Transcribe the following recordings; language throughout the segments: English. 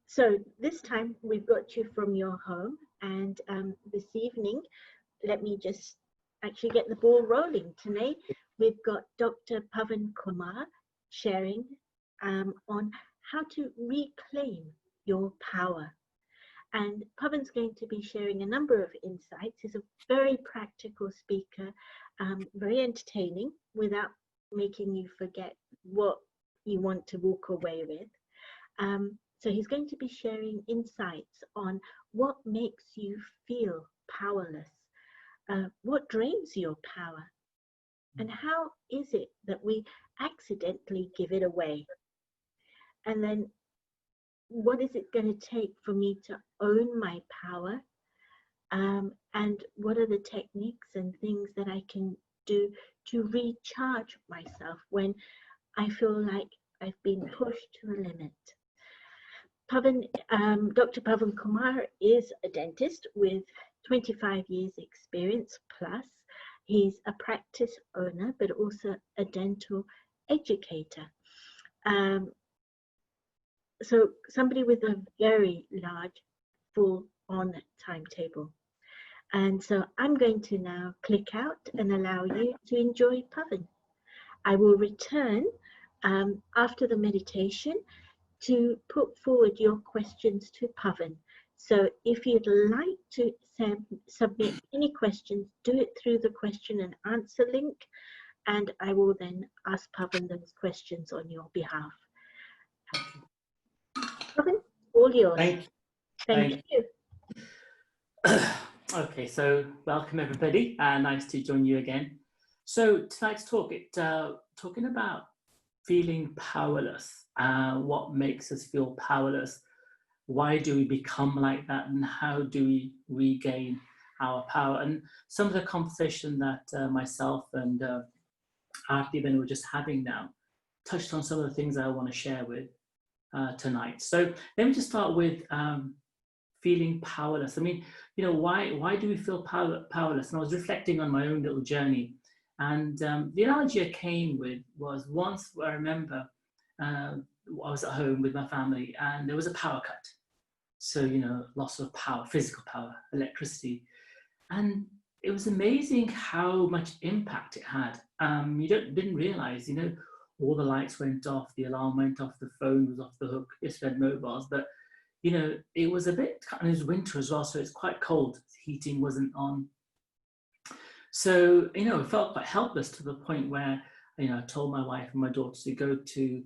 So this time we've got you from your home, and this evening, let me just actually get the ball rolling. Tonight we've got Dr. Pavan Kumar sharing on how to reclaim your power. And Pavan's going to be sharing a number of insights. He's a very practical speaker, very entertaining without making you forget what you want to walk away with. So he's going to be sharing insights on what makes you feel powerless, what drains your power, and how is it that we accidentally give it away. And then what is it going to take for me to own my power? And what are the techniques and things that I can do to recharge myself when I feel like I've been pushed to the limit? Dr. Pavan Kumar is a dentist with 25 years experience plus. He's a practice owner, but also a dental educator. So somebody with a very large, full-on timetable. And so I'm going to now click out and allow you to enjoy Pavan. I will return after the meditation to put forward your questions to Pavan. So if you'd like to submit any questions, do it through the question and answer link, and I will then ask Pavan those questions on your behalf. Pavan, all yours. Thank you. Okay, so welcome everybody. Nice to join you again. So tonight's talk, talking about feeling powerless. What makes us feel powerless? Why do we become like that? And how do we regain our power? And some of the conversation that myself and Arti were just having now touched on some of the things I want to share with tonight. So let me just start with feeling powerless. I mean, you know, why do we feel powerless? And I was reflecting on my own little journey. And the analogy I came with was once I remember I was at home with my family and there was a power cut. So, you know, loss of power, physical power, electricity. And it was amazing how much impact it had. You didn't realize, you know, all the lights went off, the alarm went off, the phone was off the hook, just had mobiles. But, you know, it was a bit, and it was winter as well, so it's quite cold. Heating wasn't on. So, you know, I felt quite helpless to the point where, you know, I told my wife and my daughter to go to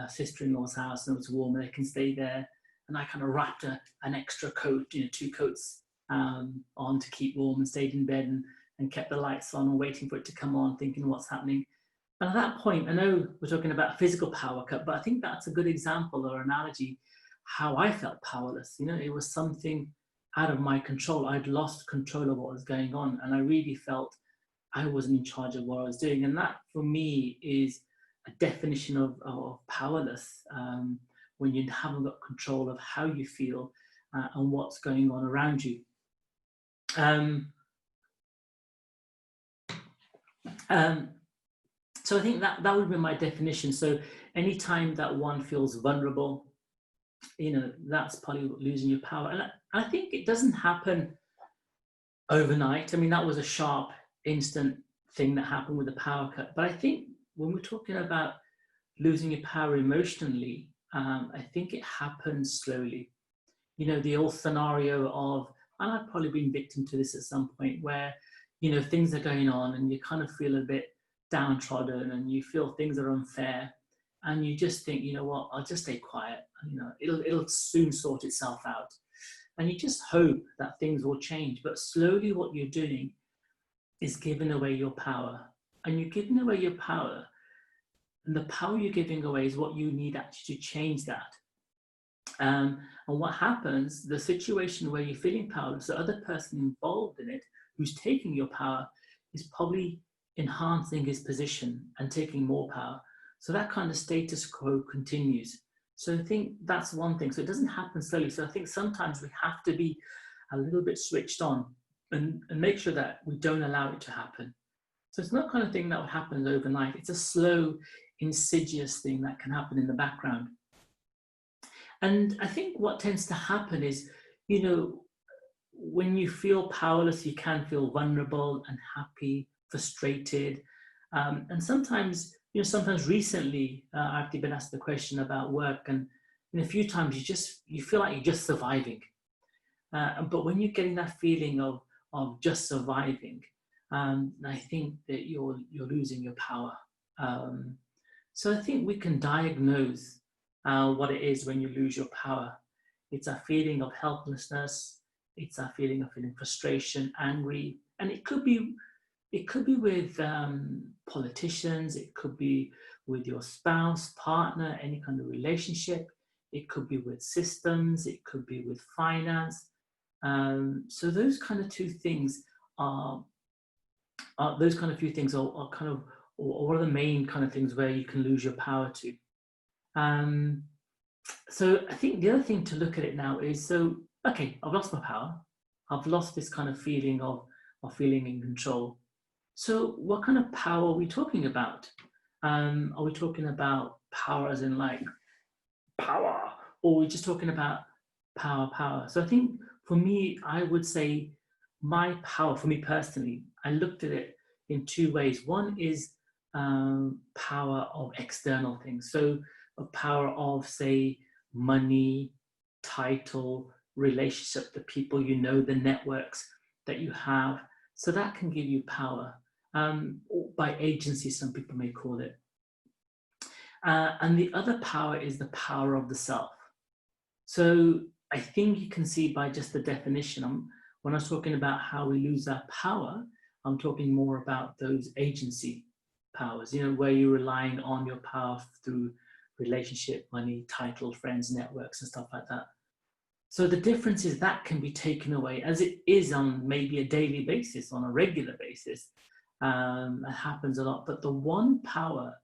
sister-in-law's house, and it was warm and they can stay there. And I kind of wrapped an extra coat, you know, 2 coats on to keep warm, and stayed in bed and kept the lights on and waiting for it to come on, thinking what's happening. And at that point, I know we're talking about a physical power cut, but I think that's a good example or analogy how I felt powerless. You know, it was something out of my control. I'd lost control of what was going on, and I really felt I wasn't in charge of what I was doing. And that, for me, is a definition of powerless, when you haven't got control of how you feel and what's going on around you. So I think that would be my definition. So anytime that one feels vulnerable, you know, that's probably losing your power. And I think it doesn't happen overnight. I mean, that was a sharp, instant thing that happened with the power cut. But I think when we're talking about losing your power emotionally, I think it happens slowly. You know, the old scenario of, and I've probably been victim to this at some point, where, you know, things are going on and you kind of feel a bit downtrodden and you feel things are unfair, and you just think, you know what, I'll just stay quiet. You know, it'll soon sort itself out. And you just hope that things will change. But slowly what you're doing is giving away your power. And you're giving away your power. And the power you're giving away is what you need actually to change that. And what happens, the situation where you're feeling powerless, the other person involved in it who's taking your power is probably enhancing his position and taking more power. So that kind of status quo continues. So I think that's one thing. So it doesn't happen slowly. So I think sometimes we have to be a little bit switched on and make sure that we don't allow it to happen. So it's not kind of thing that happens overnight. It's a slow, insidious thing that can happen in the background. And I think what tends to happen is, you know, when you feel powerless, you can feel vulnerable, unhappy, frustrated. And sometimes, you know, sometimes recently, I've actually been asked the question about work, and a few times you feel like you're just surviving. But when you're getting that feeling of just surviving, I think that you're losing your power. Um, so I think we can diagnose what it is when you lose your power. It's a feeling of helplessness. It's a feeling of feeling frustration, angry, and it could be with politicians. It could be with your spouse, partner, any kind of relationship. It could be with systems. It could be with finance. So those kind of two things are those kind of few things are kind of or one of the main kind of things where you can lose your power to. Um, so I think the other thing to look at it now is, so okay, I've lost my power. I've lost this kind of feeling of feeling in control. So what kind of power are we talking about? Are we talking about power as in like power, or are we just talking about power? So I think for me, I would say my power, for me personally, I looked at it in two ways. One is power of external things. So a power of, say, money, title, relationship, the people you know, the networks that you have. So that can give you power. Or by agency, some people may call it. And the other power is the power of the self. So I think you can see by just the definition, when I was talking about how we lose our power, I'm talking more about those agency powers, you know, where you're relying on your power through relationship, money, title, friends, networks, and stuff like that. So the difference is that can be taken away, as it is on maybe a daily basis, on a regular basis. It happens a lot. But the one power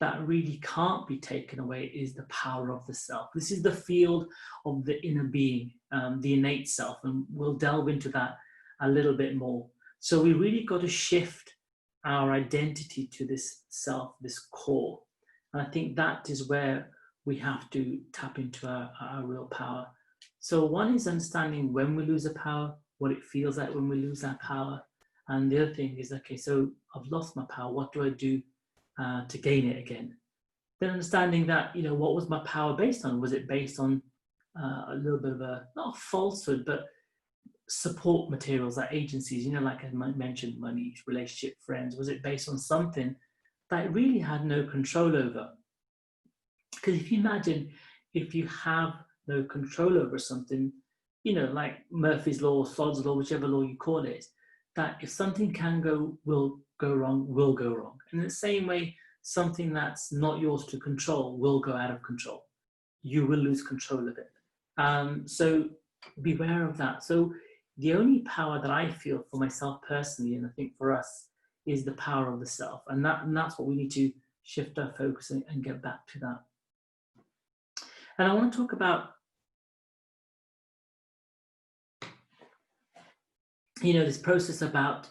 that really can't be taken away is the power of the self. This is the field of the inner being, the innate self, and we'll delve into that a little bit more. So we really got to shift our identity to this self, this core. And I think that is where we have to tap into our real power. So one is understanding when we lose our power, what it feels like when we lose our power. And the other thing is, okay, so I've lost my power, what do I do to gain it again? Then understanding that, you know, what was my power based on? Was it based on a little bit of a, not a falsehood, but support materials like agencies, you know, like I mentioned, money, relationship, friends? Was it based on something that I really had no control over? Because if you imagine, if you have no control over something, you know, like Murphy's Law, Sod's Law, whichever law you call it, that if something can go, will go wrong, will go wrong. And in the same way, something that's not yours to control will go out of control. You will lose control of it. So beware of that. So the only power that I feel for myself personally, and I think for us, is the power of the self. And that's what we need to shift our focus and get back to that. And I want to talk about, you know, this process about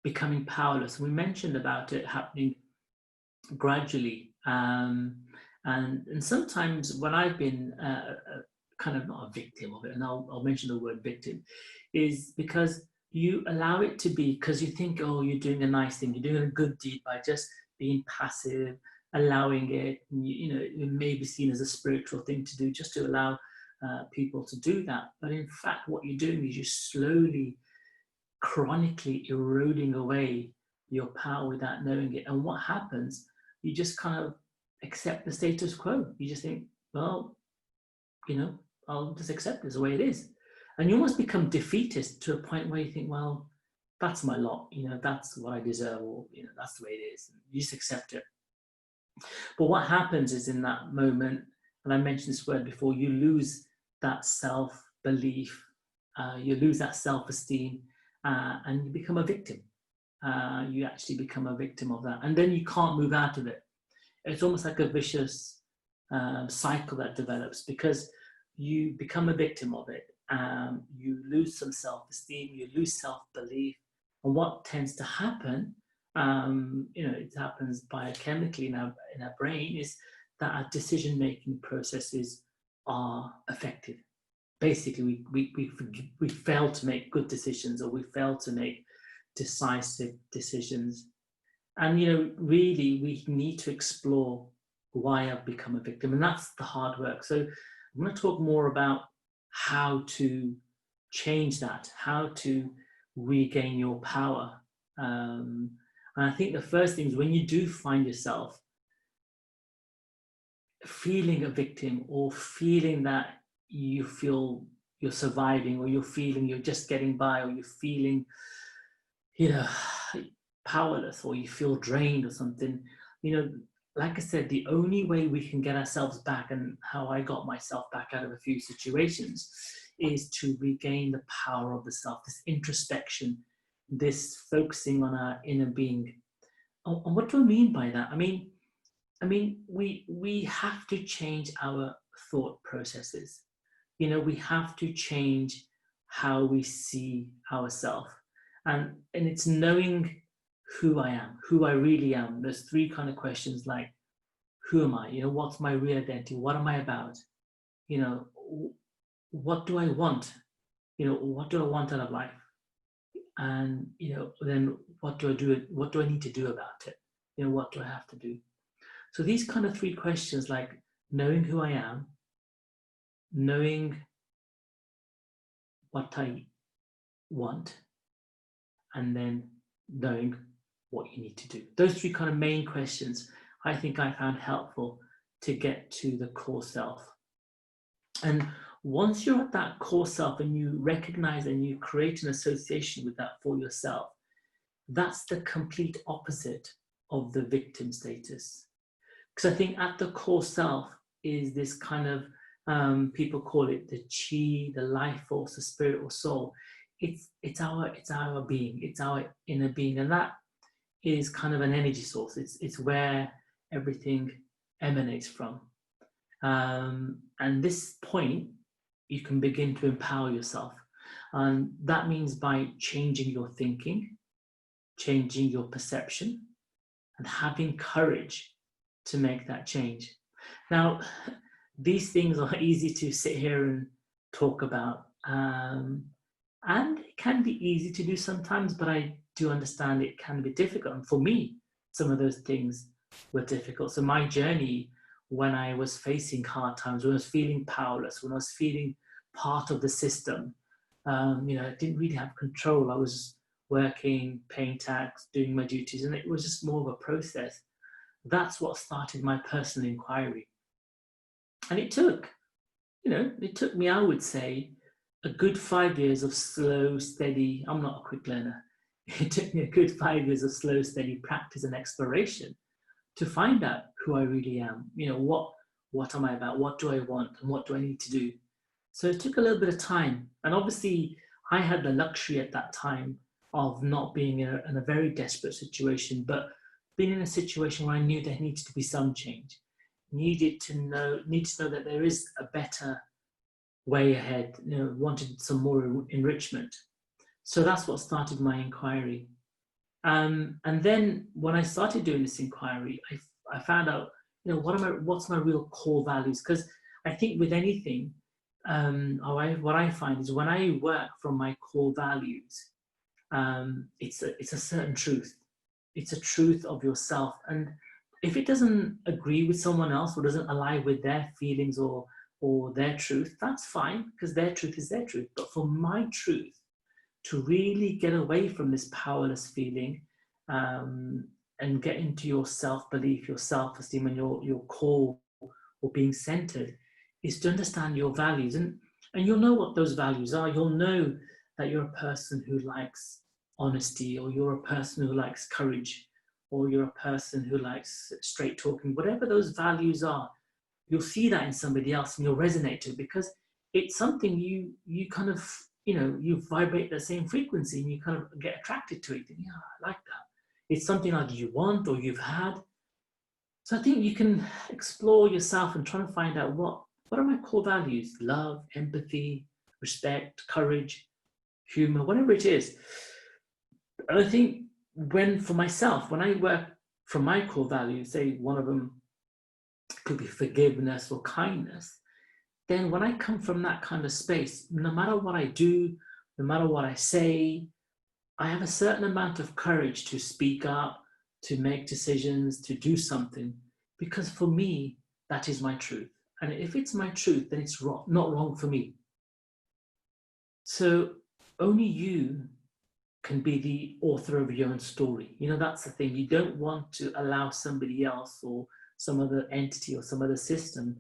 becoming powerless. We mentioned about it happening gradually. And sometimes when I've been kind of not a victim of it, and I'll mention the word victim, is because you allow it to be, because you think, oh, you're doing a nice thing, you're doing a good deed by just being passive, allowing it. You know, it may be seen as a spiritual thing to do, just to allow people to do that. But in fact, what you're doing is you're slowly, chronically eroding away your power without knowing it. And what happens, you just kind of accept the status quo. You just think, well, you know, I'll just accept it the way it is. And you almost become defeatist to a point where you think, well, that's my lot, you know, that's what I deserve, or, you know, that's the way it is. And you just accept it. But what happens is, in that moment, and I mentioned this word before, you lose that self-belief, you lose that self-esteem, and you become a victim. You actually become a victim of that. And then you can't move out of it. It's almost like a vicious cycle that develops, because you become a victim of it. You lose some self-esteem, you lose self-belief. And what tends to happen, you know, it happens biochemically in our brain, is that our decision-making processes are effective. Basically, we fail to make good decisions, or we fail to make decisive decisions. And, really, we need to explore why I've become a victim. And that's the hard work. So I'm going to talk more about how to change that, how to regain your power. And I think the first thing is, when you do find yourself feeling a victim, or feeling that you feel you're surviving, or you're feeling you're just getting by, or you're feeling, powerless, or you feel drained or something, like I said, the only way we can get ourselves back, and how I got myself back out of a few situations, is to regain the power of the self, this introspection, this focusing on our inner being. And what do I mean by that? I mean, we have to change our thought processes. We have to change how we see ourselves. And it's knowing who I am, who I really am. There's three kind of questions, like, who am I? What's my real identity? What am I about? What do I want? What do I want out of life? And, then what do I do? What do I need to do about it? What do I have to do? So these kind of three questions, like knowing who I am, knowing what I want, and then knowing what you need to do. Those three kind of main questions, I think I found helpful to get to the core self. And once you're at that core self, and you recognize and you create an association with that for yourself, that's the complete opposite of the victim status. Because I think at the core self is this kind of, people call it the chi, the life force, the spirit or soul. It's our being, it's our inner being, and that is kind of an energy source. It's where everything emanates from. And this point, you can begin to empower yourself. And that means by changing your thinking, changing your perception, and having courage to make that change. Now, these things are easy to sit here and talk about. And it can be easy to do sometimes, but I do understand it can be difficult. And for me, some of those things were difficult. So my journey, when I was facing hard times, when I was feeling powerless, when I was feeling part of the system, I didn't really have control. I was working, paying tax, doing my duties, and it was just more of a process. That's what started my personal inquiry. And it took me, I would say, a good 5 years of slow, steady, I'm not a quick learner. It took me a good 5 years of slow, steady practice and exploration to find out who I really am. What am I about? What do I want? And what do I need to do? So it took a little bit of time. And obviously, I had the luxury at that time of not being in a very desperate situation, but being in a situation where I knew there needed to be some change. Needed to know that there is a better way ahead, wanted some more enrichment. So that's what started my inquiry. And then when I started doing this inquiry, I found out, what's my real core values? Because I think with anything, what I find is when I work from my core values, it's a certain truth. It's a truth of yourself. And if it doesn't agree with someone else, or doesn't align with their feelings or their truth, that's fine, because their truth is their truth. But for my truth to really get away from this powerless feeling, and get into your self-belief, your self-esteem, and your core, or being centered, is to understand your values. And you'll know what those values are. You'll know that you're a person who likes honesty, or you're a person who likes courage, or you're a person who likes straight talking. Whatever those values are, you'll see that in somebody else, and you'll resonate to it, because it's something you kind of, you vibrate the same frequency, and you kind of get attracted to it. And, yeah, I like that. It's something like you want or you've had. So I think you can explore yourself and try to find out what are my core values: love, empathy, respect, courage, humor, whatever it is. And I think for myself, when I work from my core values, say one of them, could be forgiveness or kindness, then when I come from that kind of space, no matter what I do, no matter what I say, I have a certain amount of courage to speak up, to make decisions, to do something, because for me, that is my truth. And if it's my truth, then it's wrong, not wrong for me. So only you can be the author of your own story. You know, that's the thing. You don't want to allow somebody else or some other entity or some other system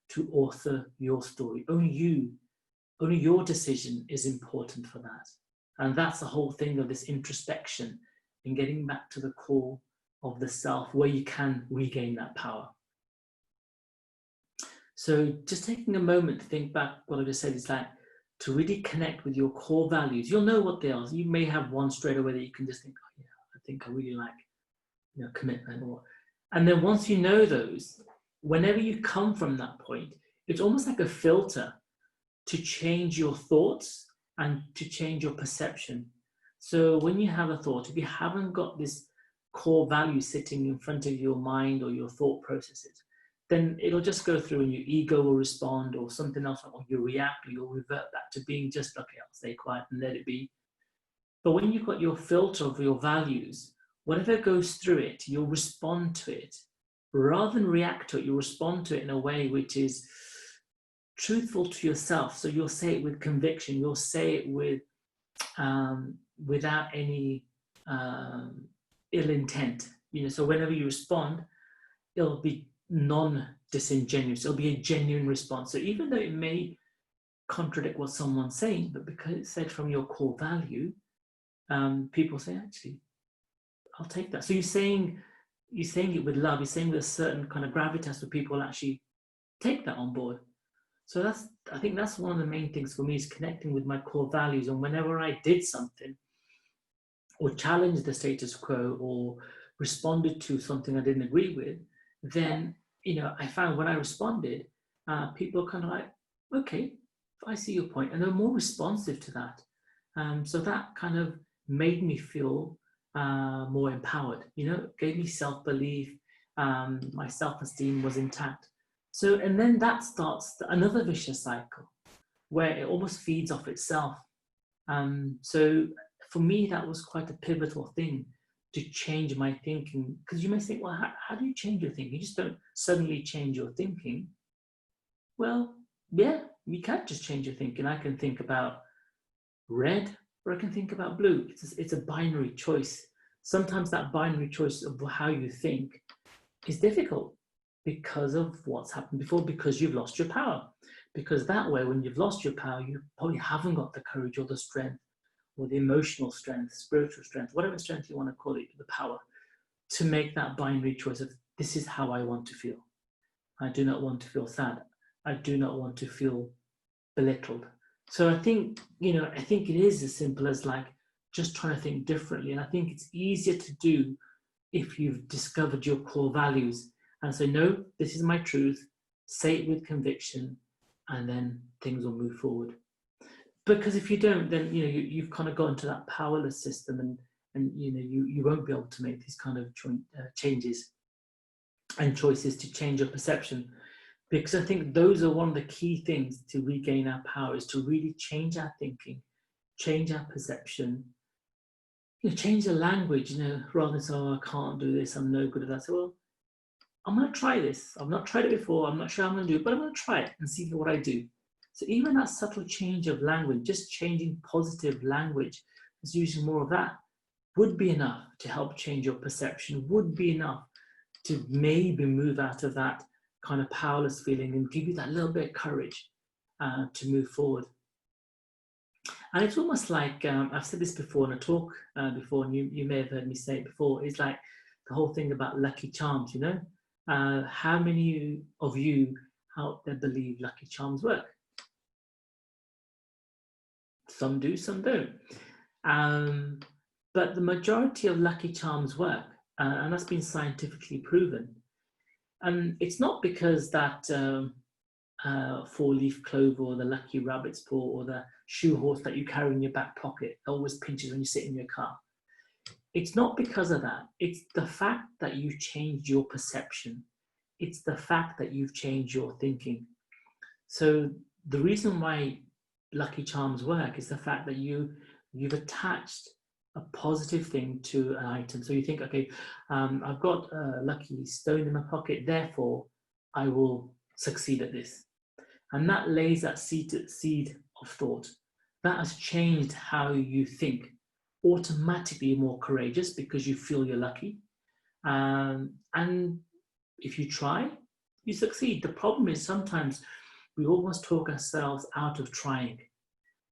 to author your story. Only you, only your decision is important for that. And that's the whole thing of this introspection and getting back to the core of the self where you can regain that power. So just taking a moment to think back what I just said is like to really connect with your core values. You'll know what they are. You may have one straight away that you can just think, oh yeah, I think I really like, you know, commitment. And then once you know those, whenever you come from that point, it's almost like a filter to change your thoughts and to change your perception. So when you have a thought, if you haven't got this core value sitting in front of your mind or your thought processes, then it'll just go through and your ego will respond or something else, or you react, or you'll revert back to being just, okay, I'll stay quiet and let it be. But when you've got your filter of your values, whatever goes through it, you'll respond to it. Rather than react to it, you'll respond to it in a way which is truthful to yourself. So you'll say it with conviction, you'll say it with without any ill intent. You know, so whenever you respond, it'll be non-disingenuous. It'll be a genuine response. So even though it may contradict what someone's saying, but because it's said from your core value, people say, actually, I'll take that. So you're saying it with love. You're saying with a certain kind of gravitas, where people actually take that on board. So I think that's one of the main things for me, is connecting with my core values. And whenever I did something or challenged the status quo or responded to something I didn't agree with, then, you know, I found when I responded, people are kind of like, okay, I see your point, and they're more responsive to that. So that kind of made me feel more empowered, you know, gave me self-belief, my self-esteem was intact. So, and then that starts another vicious cycle where it almost feeds off itself. So for me, that was quite a pivotal thing, to change my thinking. Because you may think, well, how do you change your thinking? You just don't suddenly change your thinking. Well, yeah, you can't just change your thinking. I can think about red or I can think about blue. It's a binary choice. Sometimes that binary choice of how you think is difficult because of what's happened before, because you've lost your power. Because that way, when you've lost your power, you probably haven't got the courage or the strength or the emotional strength, spiritual strength, whatever strength you want to call it, the power to make that binary choice of, this is how I want to feel. I do not want to feel sad. I do not want to feel belittled. So I think, you know, I think it is as simple as like just trying to think differently. And I think it's easier to do if you've discovered your core values and say, no, this is my truth, say it with conviction, and then things will move forward. Because if you don't, then, you know, you've kind of gone to that powerless system, and you know, you won't be able to make these kind of changes and choices to change your perception. Because I think those are one of the key things to regain our power, is to really change our thinking, change our perception, you know, change the language, you know, rather than say, oh, I can't do this, I'm no good at that. So, well, I'm going to try this. I've not tried it before. I'm not sure how I'm going to do it, but I'm going to try it and see what I do. So even that subtle change of language, just changing positive language, just using more of that, would be enough to help change your perception, would be enough to maybe move out of that kind of powerless feeling and give you that little bit of courage to move forward. And it's almost like, I've said this before in a talk before, and you may have heard me say it before, it's like the whole thing about lucky charms, you know? How many of you out there believe lucky charms work? Some do, some don't. But the majority of lucky charms work, and that's been scientifically proven. And it's not because that four-leaf clover or the lucky rabbit's paw or the shoe horse that you carry in your back pocket always pinches when you sit in your car. It's not because of that. It's the fact that you changed your perception. it's the fact that you've changed your thinking. So the reason why lucky charms work is the fact that you've attached a positive thing to an item. So you think, okay, I've got a lucky stone in my pocket, therefore I will succeed at this. And that lays that seed of thought. That has changed how you think. Automatically you're more courageous because you feel you're lucky. And if you try, you succeed. The problem is sometimes we almost talk ourselves out of trying.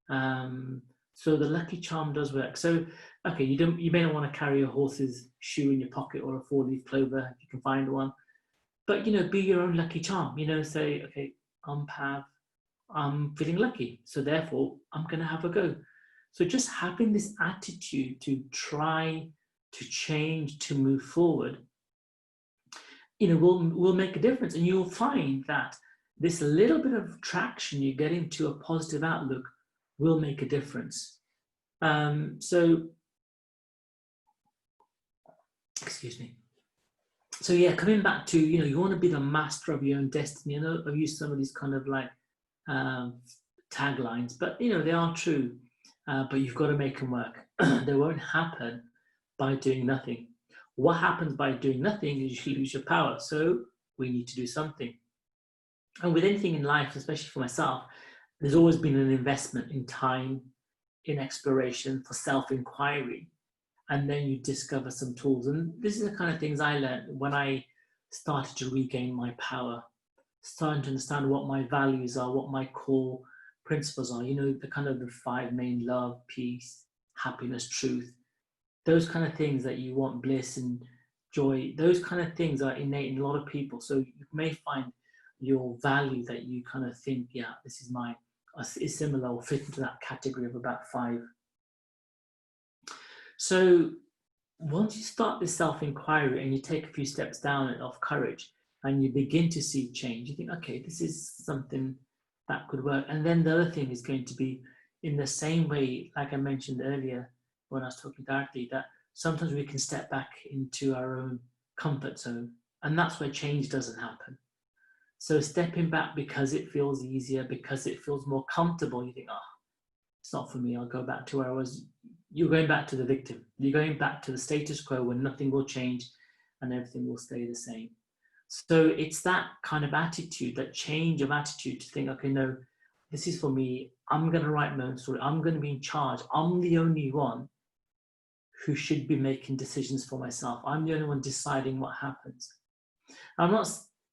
So the lucky charm does work. So, okay, you may not want to carry a horse's shoe in your pocket or a four-leaf clover if you can find one. But, be your own lucky charm. Say, okay, I'm Pav, I'm feeling lucky, so therefore I'm going to have a go. So just having this attitude to try, to change, to move forward, will make a difference. And you'll find that this little bit of traction you get into a positive outlook will make a difference. Excuse me. So yeah, coming back to, you want to be the master of your own destiny. I know I've used some of these kind of like taglines, but they are true. But you've got to make them work. They won't happen by doing nothing. What happens by doing nothing is you lose your power. So we need to do something. And with anything in life, especially for myself, there's always been an investment in time, in exploration, for self-inquiry. And then you discover some tools. And this is the kind of things I learned when I started to regain my power, starting to understand what my values are, what my core principles are, the kind of the five main: love, peace, happiness, truth. Those kind of things that you want, bliss and joy, those kind of things are innate in a lot of people. So you may find your value that you kind of think, yeah, this is mine, is similar or fit into that category of about 5. So once you start this self-inquiry and you take a few steps down of courage and you begin to see change, you think, okay, this is something that could work. And then the other thing is going to be in the same way, like I mentioned earlier when I was talking directly, that sometimes we can step back into our own comfort zone, and that's where change doesn't happen. So stepping back because it feels easier, because it feels more comfortable, you think, it's not for me, I'll go back to where I was. You're going back to the victim. You're going back to the status quo where nothing will change and everything will stay the same. So it's that kind of attitude, that change of attitude to think, okay, no, this is for me. I'm going to write my own story. I'm going to be in charge. I'm the only one who should be making decisions for myself. I'm the only one deciding what happens. I'm not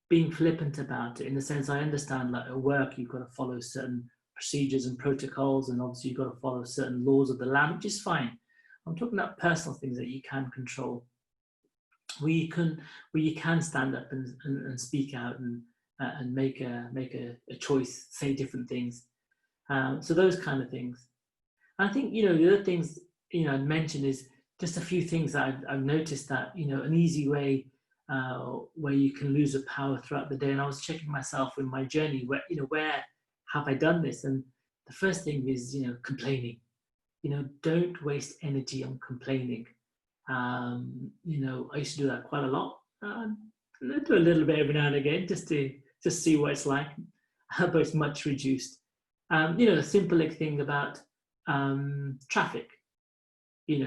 being flippant about it in the sense I understand, like at work, you've got to follow certain procedures and protocols, and obviously you've got to follow certain laws of the land, which is fine. I'm talking about personal things that you can control, where you can stand up and speak out and make a choice, say different things. So those kind of things. And I think the other things I'd mention is just a few things that I've noticed that an easy way where you can lose your power throughout the day. And I was checking myself in my journey where have I done this? And the first thing is complaining. Don't waste energy on complaining. I used to do that quite a lot. I do a little bit every now and again just to see what it's like, but it's much reduced. A simple thing about traffic.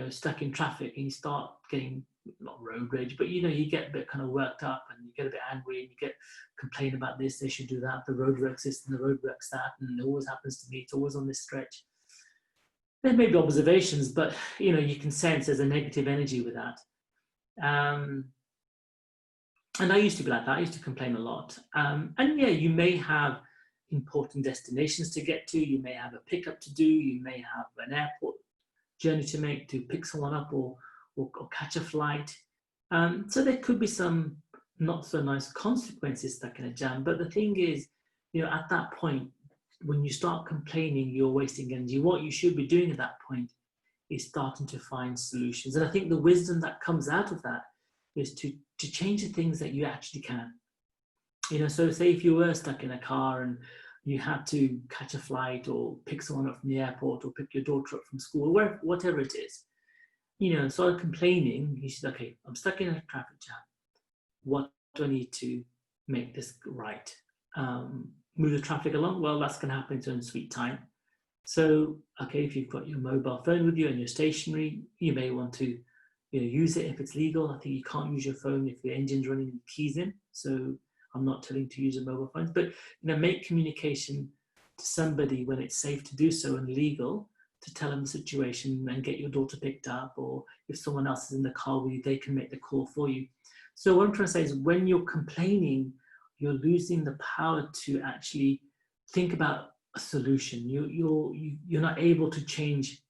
Stuck in traffic and you start getting, not road rage, but you get a bit kind of worked up and you get a bit angry and you get complain about this, they should do that, the road works this and the road works that, and it always happens to me, it's always on this stretch. There may be observations, but you can sense there's a negative energy with that. And I used to be like that. I used to complain a lot. And yeah, you may have important destinations to get to. You may have a pickup to do. You may have an airport journey to make to pick someone up or catch a flight. So there could be some not so nice consequences stuck in a jam. But the thing is, at that point, when you start complaining, you're wasting energy. What you should be doing at that point is starting to find solutions. And I think the wisdom that comes out of that is to change the things that you actually can. So say if you were stuck in a car and you had to catch a flight or pick someone up from the airport or pick your daughter up from school, or whatever it is, instead of complaining, you said, okay, I'm stuck in a traffic jam. What do I need to make this right. Move the traffic along, well, that's going to happen in its own sweet time. So, okay, if you've got your mobile phone with you and you're stationary, you may want to use it if it's legal. I think you can't use your phone if your engine's running and keys in. So I'm not telling you to use a mobile phone, but make communication to somebody when it's safe to do so and legal, to tell them the situation and get your daughter picked up, or if someone else is in the car with you, they can make the call for you. So what I'm trying to say is, when you're complaining, you're losing the power to actually think about a solution. You're not able to change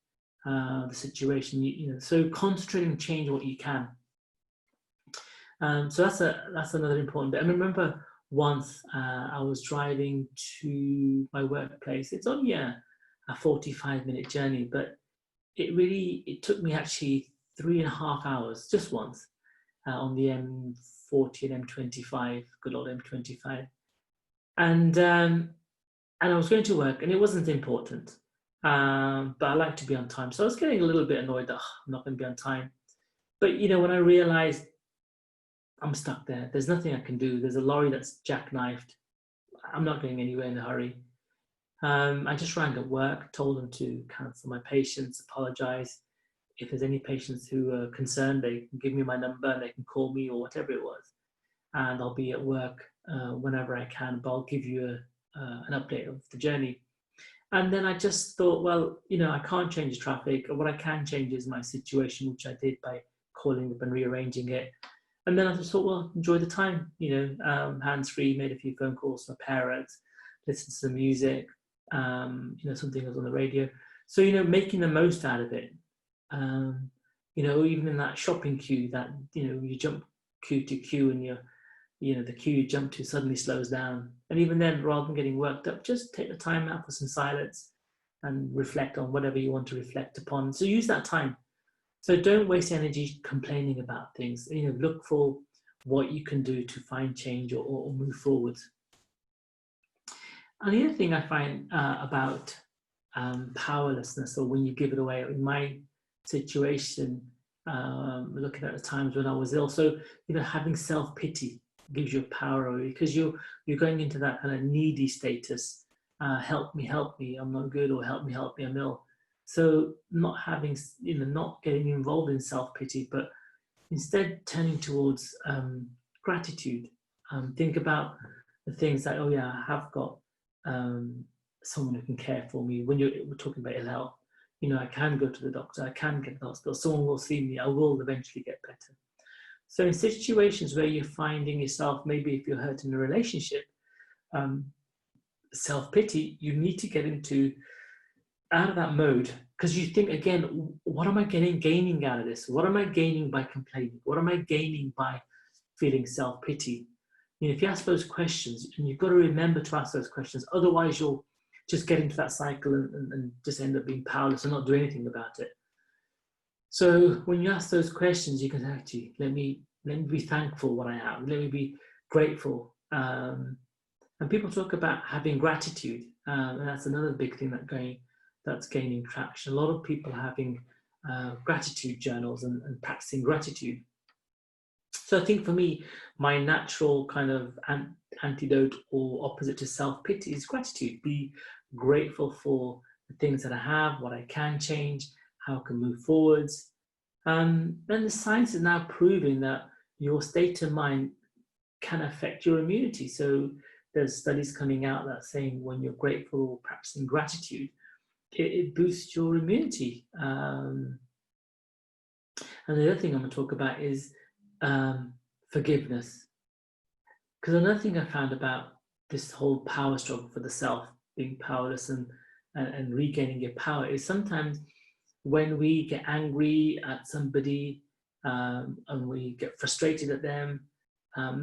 the situation. So concentrate and change what you can. So that's another important bit. I remember once I was driving to my workplace. It's only a 45-minute journey, but it took me actually 3.5 hours just once on the M40 and M25, good old M25, and I was going to work, and it wasn't important, but I like to be on time, so I was getting a little bit annoyed that I'm not going to be on time. But when I realized I'm stuck there, there's nothing I can do. There's a lorry that's jackknifed. I'm not going anywhere in a hurry. I just rang at work, told them to cancel my patients, apologize. If there's any patients who are concerned, they can give me my number and they can call me or whatever it was. And I'll be at work whenever I can, but I'll give you an update of the journey. And then I just thought, well, I can't change the traffic. What I can change is my situation, which I did by calling up and rearranging it. And then I just thought, well, enjoy the time, hands-free, made a few phone calls to my parents, listened to some music, something was on the radio. So, making the most out of it. Even in that shopping queue that, you jump queue to queue and the queue you jump to suddenly slows down. And even then, rather than getting worked up, just take the time out for some silence and reflect on whatever you want to reflect upon. So use that time. So don't waste energy complaining about things. Look for what you can do to find change or move forward. And the other thing I find about powerlessness, or when you give it away, in my situation, looking at the times when I was ill, so having self-pity gives you power, because you're going into that kind of needy status. Help me, I'm not good, or help me, I'm ill. So not having, not getting involved in self-pity, but instead turning towards gratitude. Think about the things that, oh yeah, I have got someone who can care for me. When we're talking about ill health, I can go to the doctor, I can get to the hospital, someone will see me, I will eventually get better. So in situations where you're finding yourself, maybe if you're hurt in a relationship, self-pity, you need to get out of that mode, because you think, again, what am I gaining out of this? What am I gaining by complaining? What am I gaining by feeling self-pity? If you ask those questions, and you've got to remember to ask those questions, otherwise you'll just get into that cycle and just end up being powerless and not do anything about it. So when you ask those questions, you can actually, let me be thankful what I have. Let me be grateful. And people talk about having gratitude, and that's another big thing that's gaining traction. A lot of people are having gratitude journals and practicing gratitude. So I think for me, my natural kind of antidote or opposite to self-pity is gratitude. Be grateful for the things that I have, what I can change, how I can move forwards. Then the science is now proving that your state of mind can affect your immunity. So there's studies coming out that saying when you're grateful or practicing gratitude, it boosts your immunity. And the other thing I'm going to talk about is forgiveness. Because another thing I found about this whole power struggle for the self, being powerless and regaining your power, is sometimes when we get angry at somebody and we get frustrated at them,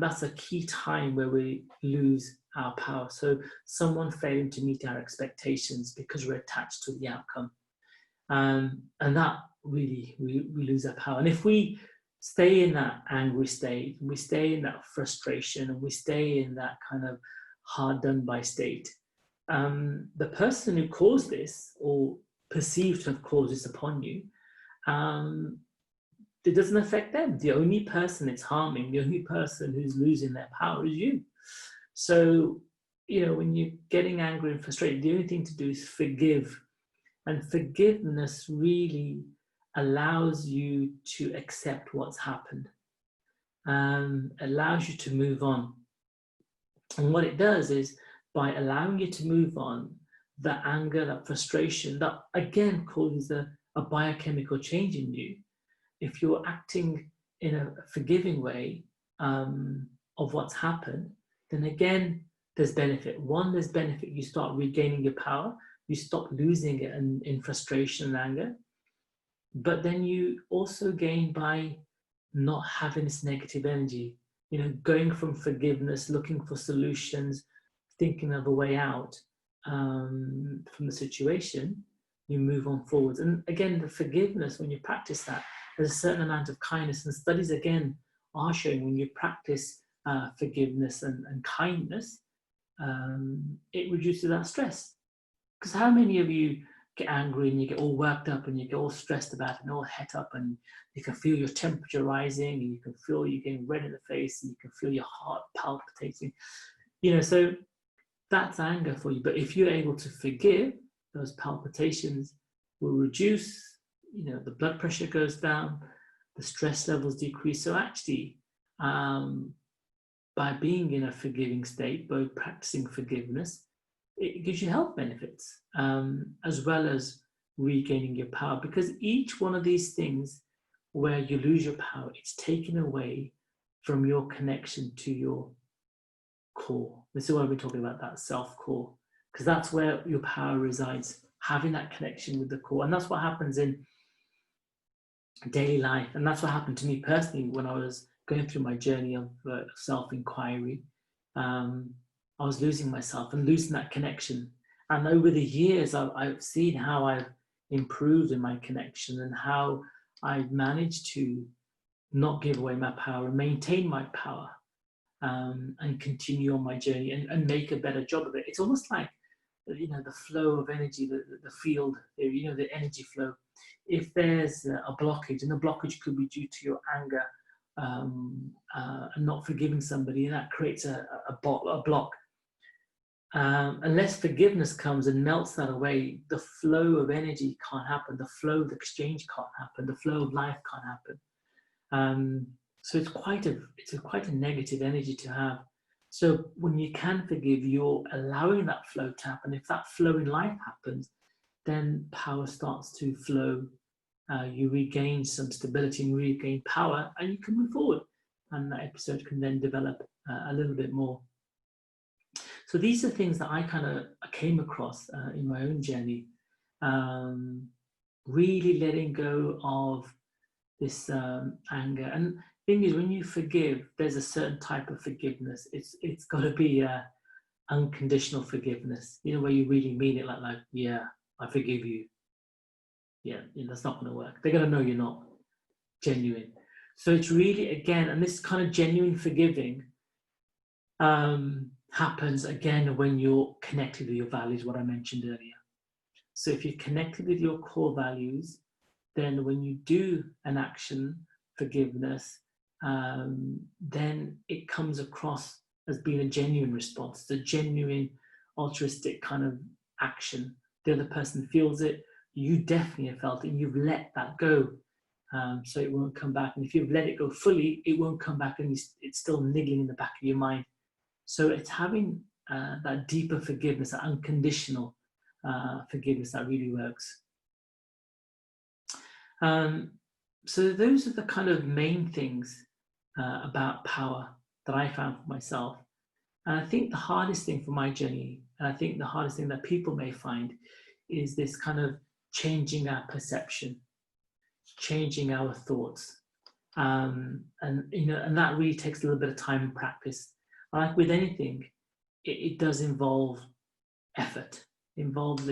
that's a key time where we lose our power. So someone failing to meet our expectations because we're attached to the outcome. And that really, we lose our power. And if we stay in that angry state, we stay in that frustration, and we stay in that kind of hard done by state, the person who caused this or perceived to have caused this upon you, it doesn't affect them. The only person it's harming, the only person who's losing their power is you. So, when you're getting angry and frustrated, the only thing to do is forgive. And forgiveness really allows you to accept what's happened, allows you to move on. And what it does is, by allowing you to move on, that anger, that frustration, that again causes a biochemical change in you. If you're acting in a forgiving way of what's happened, then again, there's benefit. One, there's benefit. You start regaining your power. You stop losing it in frustration and anger. But then you also gain by not having this negative energy, going from forgiveness, looking for solutions, thinking of a way out from the situation, you move on forwards. And again, the forgiveness, when you practice that, there's a certain amount of kindness. And studies, again, are showing when you practice forgiveness and kindness, it reduces that stress. Because how many of you get angry and you get all worked up and you get all stressed about it and all het up, and you can feel your temperature rising and you can feel you getting red in the face and you can feel your heart palpitating. So that's anger for you. But if you're able to forgive, those palpitations will reduce, the blood pressure goes down, the stress levels decrease. So actually, by being in a forgiving state, by practicing forgiveness, it gives you health benefits, as well as regaining your power. Because each one of these things where you lose your power, it's taken away from your connection to your core. This is why we're talking about that self-core, because that's where your power resides, having that connection with the core. And that's what happens in daily life. And that's what happened to me personally when I was going through my journey of self-inquiry. I was losing myself and losing that connection. And over the years, I've seen how I've improved in my connection and how I've managed to not give away my power and maintain my power, and continue on my journey and make a better job of it. It's almost like, the flow of energy, the field, the energy flow. If there's a blockage, and the blockage could be due to your anger and not forgiving somebody, and that creates a block. Unless forgiveness comes and melts that away, the flow of energy can't happen. The flow of exchange can't happen. The flow of life can't happen. So it's quite a negative energy to have. So when you can forgive, you're allowing that flow to happen. If that flow in life happens, then power starts to flow. You regain some stability and regain power, and you can move forward. And that episode can then develop a little bit more. So these are things that I kind of came across in my own journey. Really letting go of this anger. And the thing is, when you forgive, there's a certain type of forgiveness. It's got to be unconditional forgiveness, where you really mean it, like, yeah, I forgive you. Yeah, that's not going to work. They're going to know you're not genuine. So it's really, again, and this kind of genuine forgiving happens again when you're connected with your values, what I mentioned earlier. So if you're connected with your core values, then when you do an action, forgiveness, then it comes across as being a genuine response, the genuine altruistic kind of action. The other person feels it, you definitely have felt it, and you've let that go. So it won't come back. And if you've let it go fully, it won't come back, and it's still niggling in the back of your mind. So it's having that deeper forgiveness, that unconditional forgiveness that really works. So those are the kind of main things about power that I found for myself. And I think the hardest thing for my journey, and I think the hardest thing that people may find, is this kind of changing our perception, changing our thoughts. And that really takes a little bit of time and practice. Like with anything, it does involve effort, involves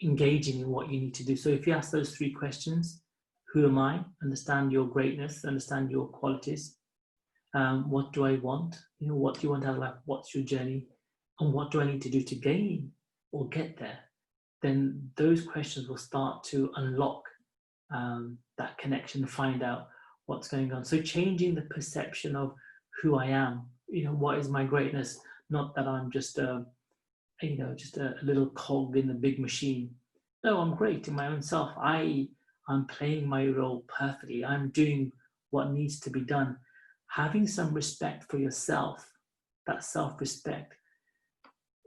engaging in what you need to do. So if you ask those 3 questions, who am I? Understand your greatness, understand your qualities. What do I want? What do you want out of life? What's your journey? And what do I need to do to gain or get there? Then those questions will start to unlock that connection and find out what's going on. So changing the perception of who I am, what is my greatness? Not that I'm just just a little cog in the big machine. No, I'm great in my own self. I'm playing my role perfectly. I'm doing what needs to be done. Having some respect for yourself, that self-respect,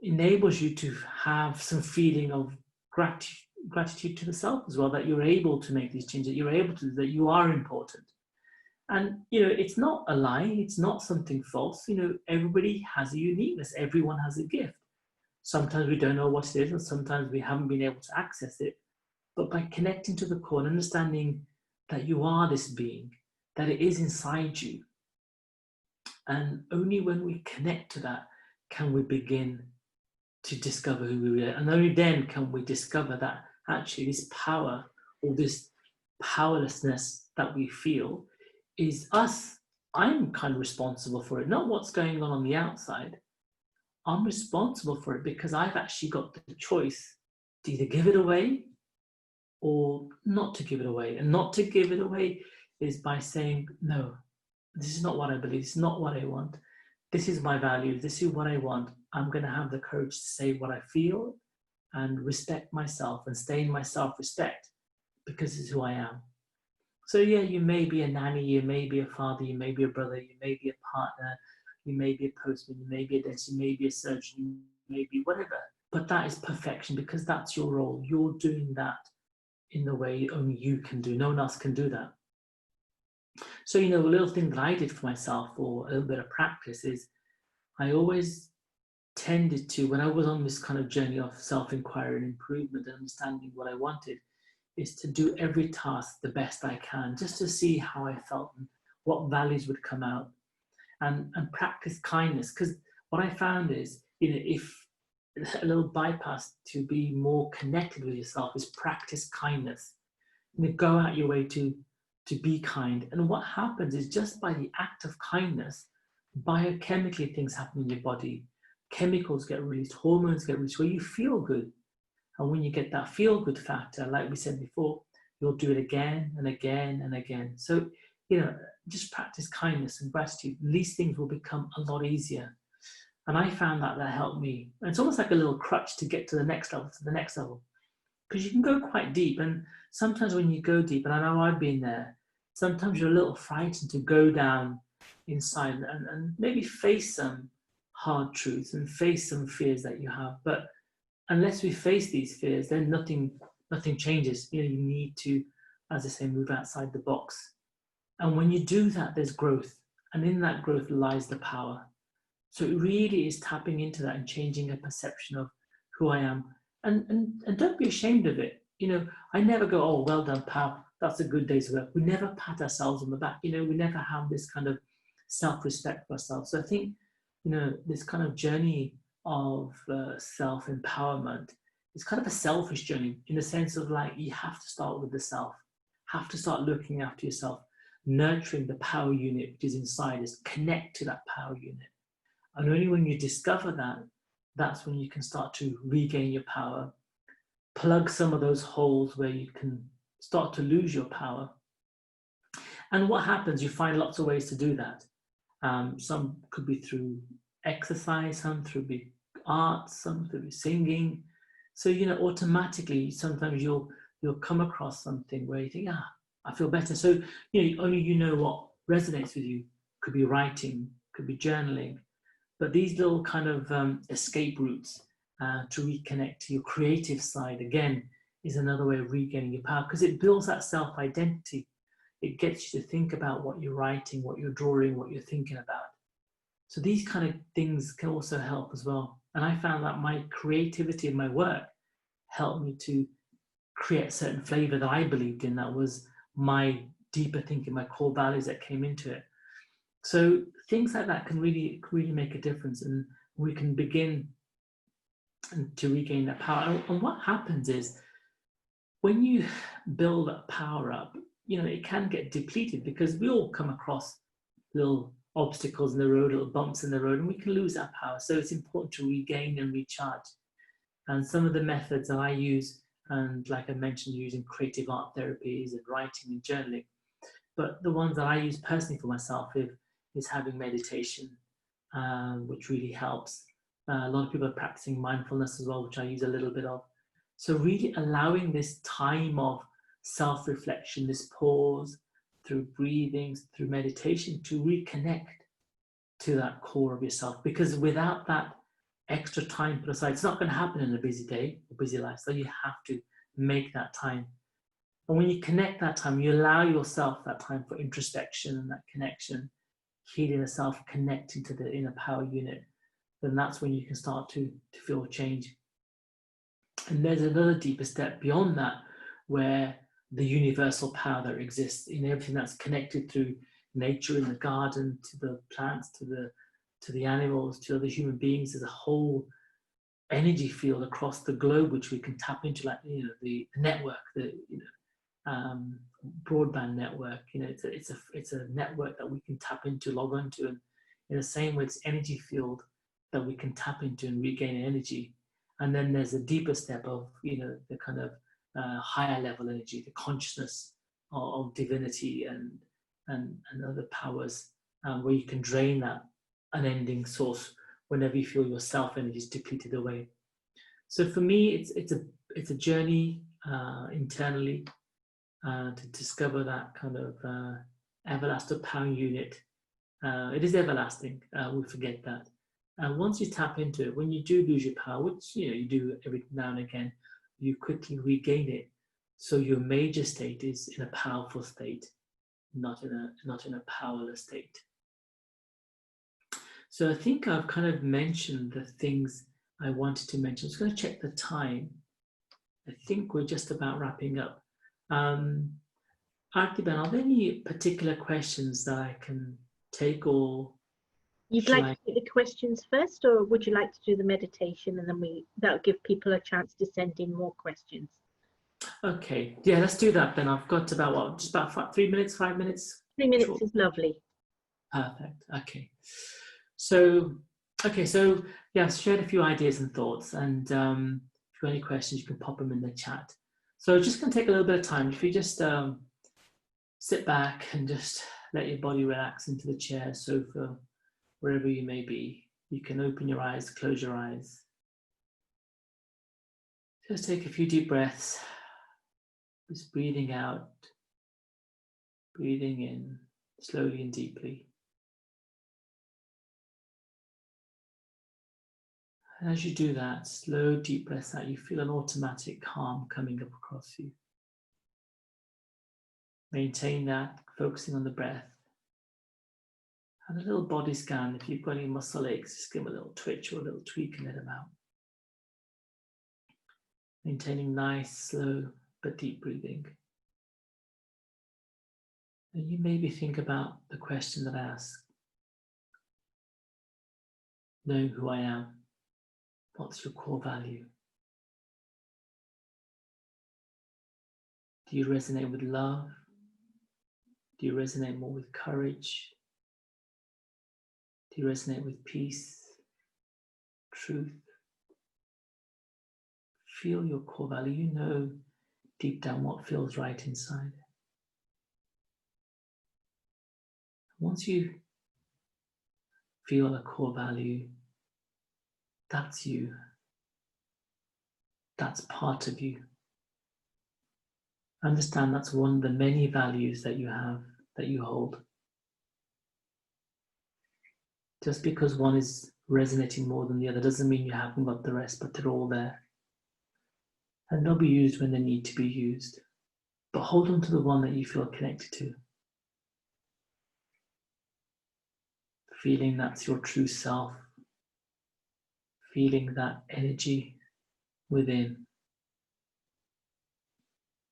enables you to have some feeling of gratitude to the self as well, that you're able to make these changes, that you're able to, that you are important. And, it's not a lie, it's not something false. Everybody has a uniqueness, everyone has a gift. Sometimes we don't know what it is, and sometimes we haven't been able to access it. But by connecting to the core and understanding that you are this being, that it is inside you, and only when we connect to that can we begin to discover who we are. And only then can we discover that actually this power, or this powerlessness that we feel, is us. I'm kind of responsible for it, not what's going on the outside. I'm responsible for it because I've actually got the choice to either give it away or not to give it away. And not to give it away is by saying, no, this is not what I believe, this is not what I want. This is my values, this is what I want. I'm going to have the courage to say what I feel and respect myself and stay in my self-respect, because this is who I am. So yeah, you may be a nanny, you may be a father, you may be a brother, you may be a partner, you may be a postman, you may be a dentist, you may be a surgeon, you may be whatever. But that is perfection, because that's your role. You're doing that in the way only you can do. No one else can do that. So, a little thing that I did for myself, or a little bit of practice, is I always tended to, when I was on this kind of journey of self-inquiry and improvement and understanding what I wanted, is to do every task the best I can, just to see how I felt and what values would come out, and practice kindness. Because what I found is, if a little bypass to be more connected with yourself is practice kindness. Go out your way to be kind. And what happens is, just by the act of kindness, biochemically things happen in your body. Chemicals get released, hormones get released, where you feel good. And when you get that feel good factor, like we said before, you'll do it again and again and again. So, just practice kindness and gratitude. These things will become a lot easier. And I found that helped me. And it's almost like a little crutch to get to the next level, because you can go quite deep. And sometimes when you go deep, and I know I've been there, sometimes you're a little frightened to go down inside and maybe face some hard truths and face some fears that you have. But unless we face these fears, then nothing changes. You need to, as I say, move outside the box. And when you do that, there's growth. And in that growth lies the power. So it really is tapping into that and changing a perception of who I am. And don't be ashamed of it. I never go, oh, well done, pal, that's a good day's work. We never pat ourselves on the back. We never have this kind of self-respect for ourselves. So I think, this kind of journey of self-empowerment is kind of a selfish journey, in the sense of, like, you have to start with the self, have to start looking after yourself, nurturing the power unit which is inside us, connect to that power unit. And only when you discover that, that's when you can start to regain your power, plug some of those holes where you can start to lose your power. And what happens, you find lots of ways to do that. Some could be through exercise, some through art, some through singing. So, automatically, sometimes you'll come across something where you think, I feel better. So, only what resonates with you. Could be writing, could be journaling. But these little kind of escape routes to reconnect to your creative side, again, is another way of regaining your power, because it builds that self-identity. It gets you to think about what you're writing, what you're drawing, what you're thinking about. So these kind of things can also help as well. And I found that my creativity in my work helped me to create a certain flavor that I believed in, that was my deeper thinking, my core values that came into it. So things like that can really make a difference, and we can begin to regain that power. And what happens is, when you build that power up, it can get depleted, because we all come across little obstacles in the road, little bumps in the road, and we can lose that power. So it's important to regain and recharge. And some of the methods that I use, and like I mentioned, using creative art therapies and writing and journaling. But the ones that I use personally for myself is having meditation, which really helps. A lot of people are practicing mindfulness as well, which I use a little bit of. So really allowing this time of self-reflection, this pause, through breathing, through meditation, to reconnect to that core of yourself. Because without that extra time put aside, it's not going to happen in a busy day or busy life. So you have to make that time. And when you connect that time, you allow yourself that time for introspection and that connection, healing yourself, connecting to the inner power unit, then that's when you can start to feel change. And there's another deeper step beyond that, where the universal power that exists in everything that's connected through nature, in the garden, to the plants, to the animals, to other human beings, there's a whole energy field across the globe which we can tap into, like the network, the broadband network. It's a network that we can tap into, log onto, and in the same way, it's energy field that we can tap into and regain energy. And then there's a deeper step of the kind of higher level energy, the consciousness of divinity and other powers, where you can drain that unending source whenever you feel your self energy is depleted away. So for me, it's a journey internally to discover that kind of everlasting power unit. It is everlasting. We forget that. And once you tap into it, when you do lose your power, which you do every now and again, you quickly regain it. So your major state is in a powerful state, not in a powerless state. So I think I've kind of mentioned the things I wanted to mention. I'm just going to check the time. I think we're just about wrapping up. Artiban, are there any particular questions that I can take, or you'd like to do the questions first, or would you like to do the meditation, and then that'll give people a chance to send in more questions? Okay, yeah, let's do that then. I've got about just about 3 minutes, 5 minutes. 3 minutes Sure. is lovely. Perfect. Okay. So yeah, I've shared a few ideas and thoughts, and if you've got any questions, you can pop them in the chat. So just going to take a little bit of time. If you just sit back and just let your body relax into the chair, sofa, wherever you may be. You can open your eyes, close your eyes. Just take a few deep breaths. Just breathing out, breathing in, slowly and deeply. And as you do that, slow, deep breaths out, you feel an automatic calm coming up across you. Maintain that, focusing on the breath. And a little body scan. If you've got any muscle aches, just give them a little twitch or a little tweak and let them out. Maintaining nice, slow, but deep breathing. And you maybe think about the question that I asked. Knowing who I am. What's your core value? Do you resonate with love? Do you resonate more with courage? Do you resonate with peace, truth? Feel your core value. You know deep down what feels right inside. Once you feel a core value, that's you. That's part of you. Understand that's one of the many values that you have, that you hold. Just because one is resonating more than the other doesn't mean you haven't got the rest, but they're all there. And they'll be used when they need to be used. But hold on to the one that you feel connected to. Feeling that's your true self. Feeling that energy within.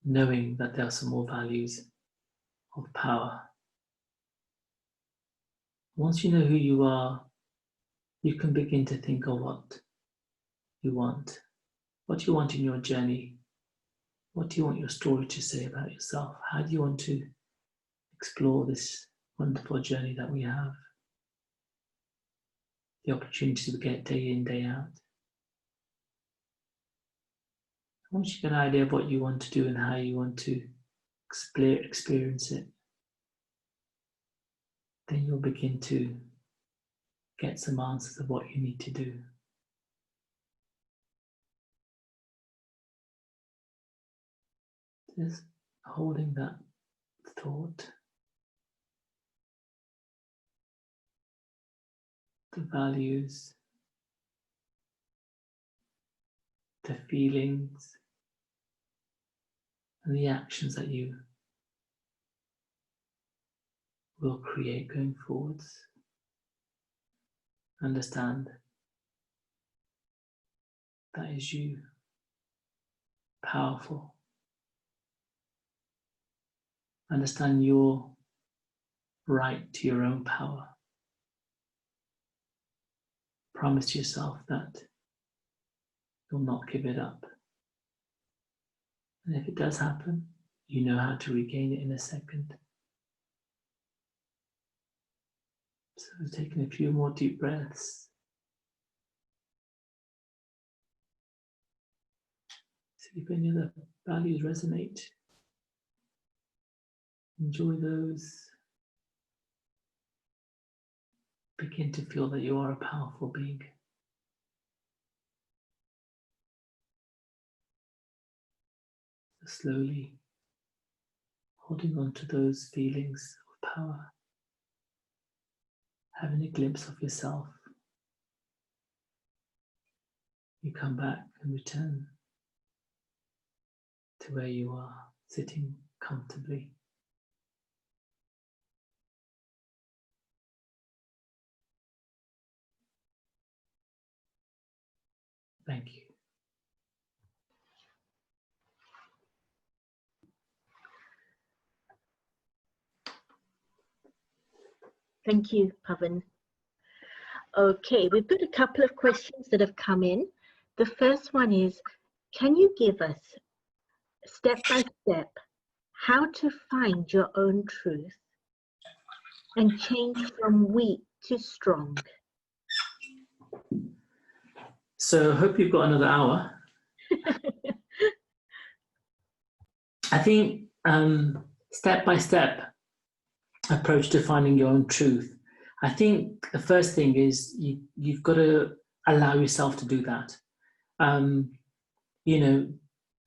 Knowing that there are some more values of power. Once you know who you are, you can begin to think of what you want. What do you want in your journey? What do you want your story to say about yourself? How do you want to explore this wonderful journey that we have? The opportunity to get day in, day out. Once you get an idea of what you want to do and how you want to experience it, then you'll begin to get some answers of what you need to do. Just holding that thought, the values, the feelings, and the actions that you will create going forwards. Understand that is you, powerful. Understand your right to your own power. Promise yourself that you'll not give it up. And if it does happen, you know how to regain it in a second. So taking a few more deep breaths. See if any other values resonate. Enjoy those. Begin to feel that you are a powerful being. Slowly holding on to those feelings of power, having a glimpse of yourself. You come back and return to where you are, sitting comfortably. Thank you. Thank you, Pavan. Okay, we've got a couple of questions that have come in. The first one is, can you give us step by step how to find your own truth and change from weak to strong? So I hope you've got another hour. I think step by step approach to finding your own truth. I think the first thing is you've got to allow yourself to do that.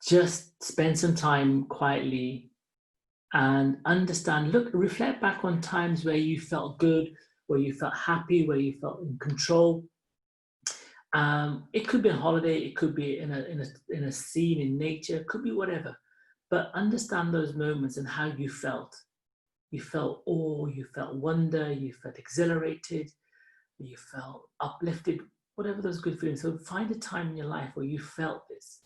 Just spend some time quietly and understand, reflect back on times where you felt good, where you felt happy, where you felt in control. It could be a holiday, it could be in a scene in nature, it could be whatever. But understand those moments and how you felt. You felt awe, you felt wonder, you felt exhilarated, you felt uplifted, whatever those good feelings. So find a time in your life where you felt this.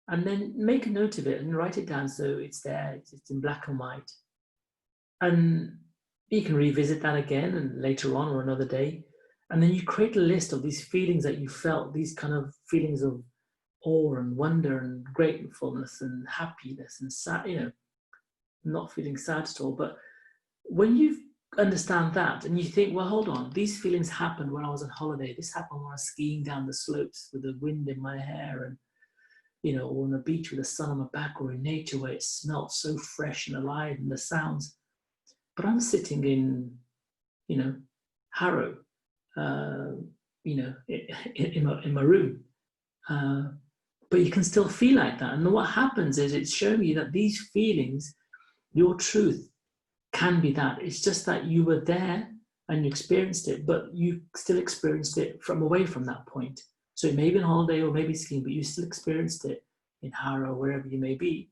And then make a note of it and write it down so it's there, it's in black and white. And you can revisit that again and later on or another day. And then you create a list of these feelings that you felt, these kind of feelings of awe and wonder and gratefulness and happiness and sad, not feeling sad at all. But when you understand that and you think, well, hold on, these feelings happened when I was on holiday. This happened when I was skiing down the slopes with the wind in my hair and, or on a beach with the sun on my back or in nature where it smelled so fresh and alive and the sounds. But I'm sitting in, Harrow, in my room. But you can still feel like that. And what happens is it's showing you that these feelings, your truth, can be that. It's just that you were there and you experienced it, but you still experienced it from away from that point. So it may be on holiday or maybe skiing, but you still experienced it in Harrow, wherever you may be.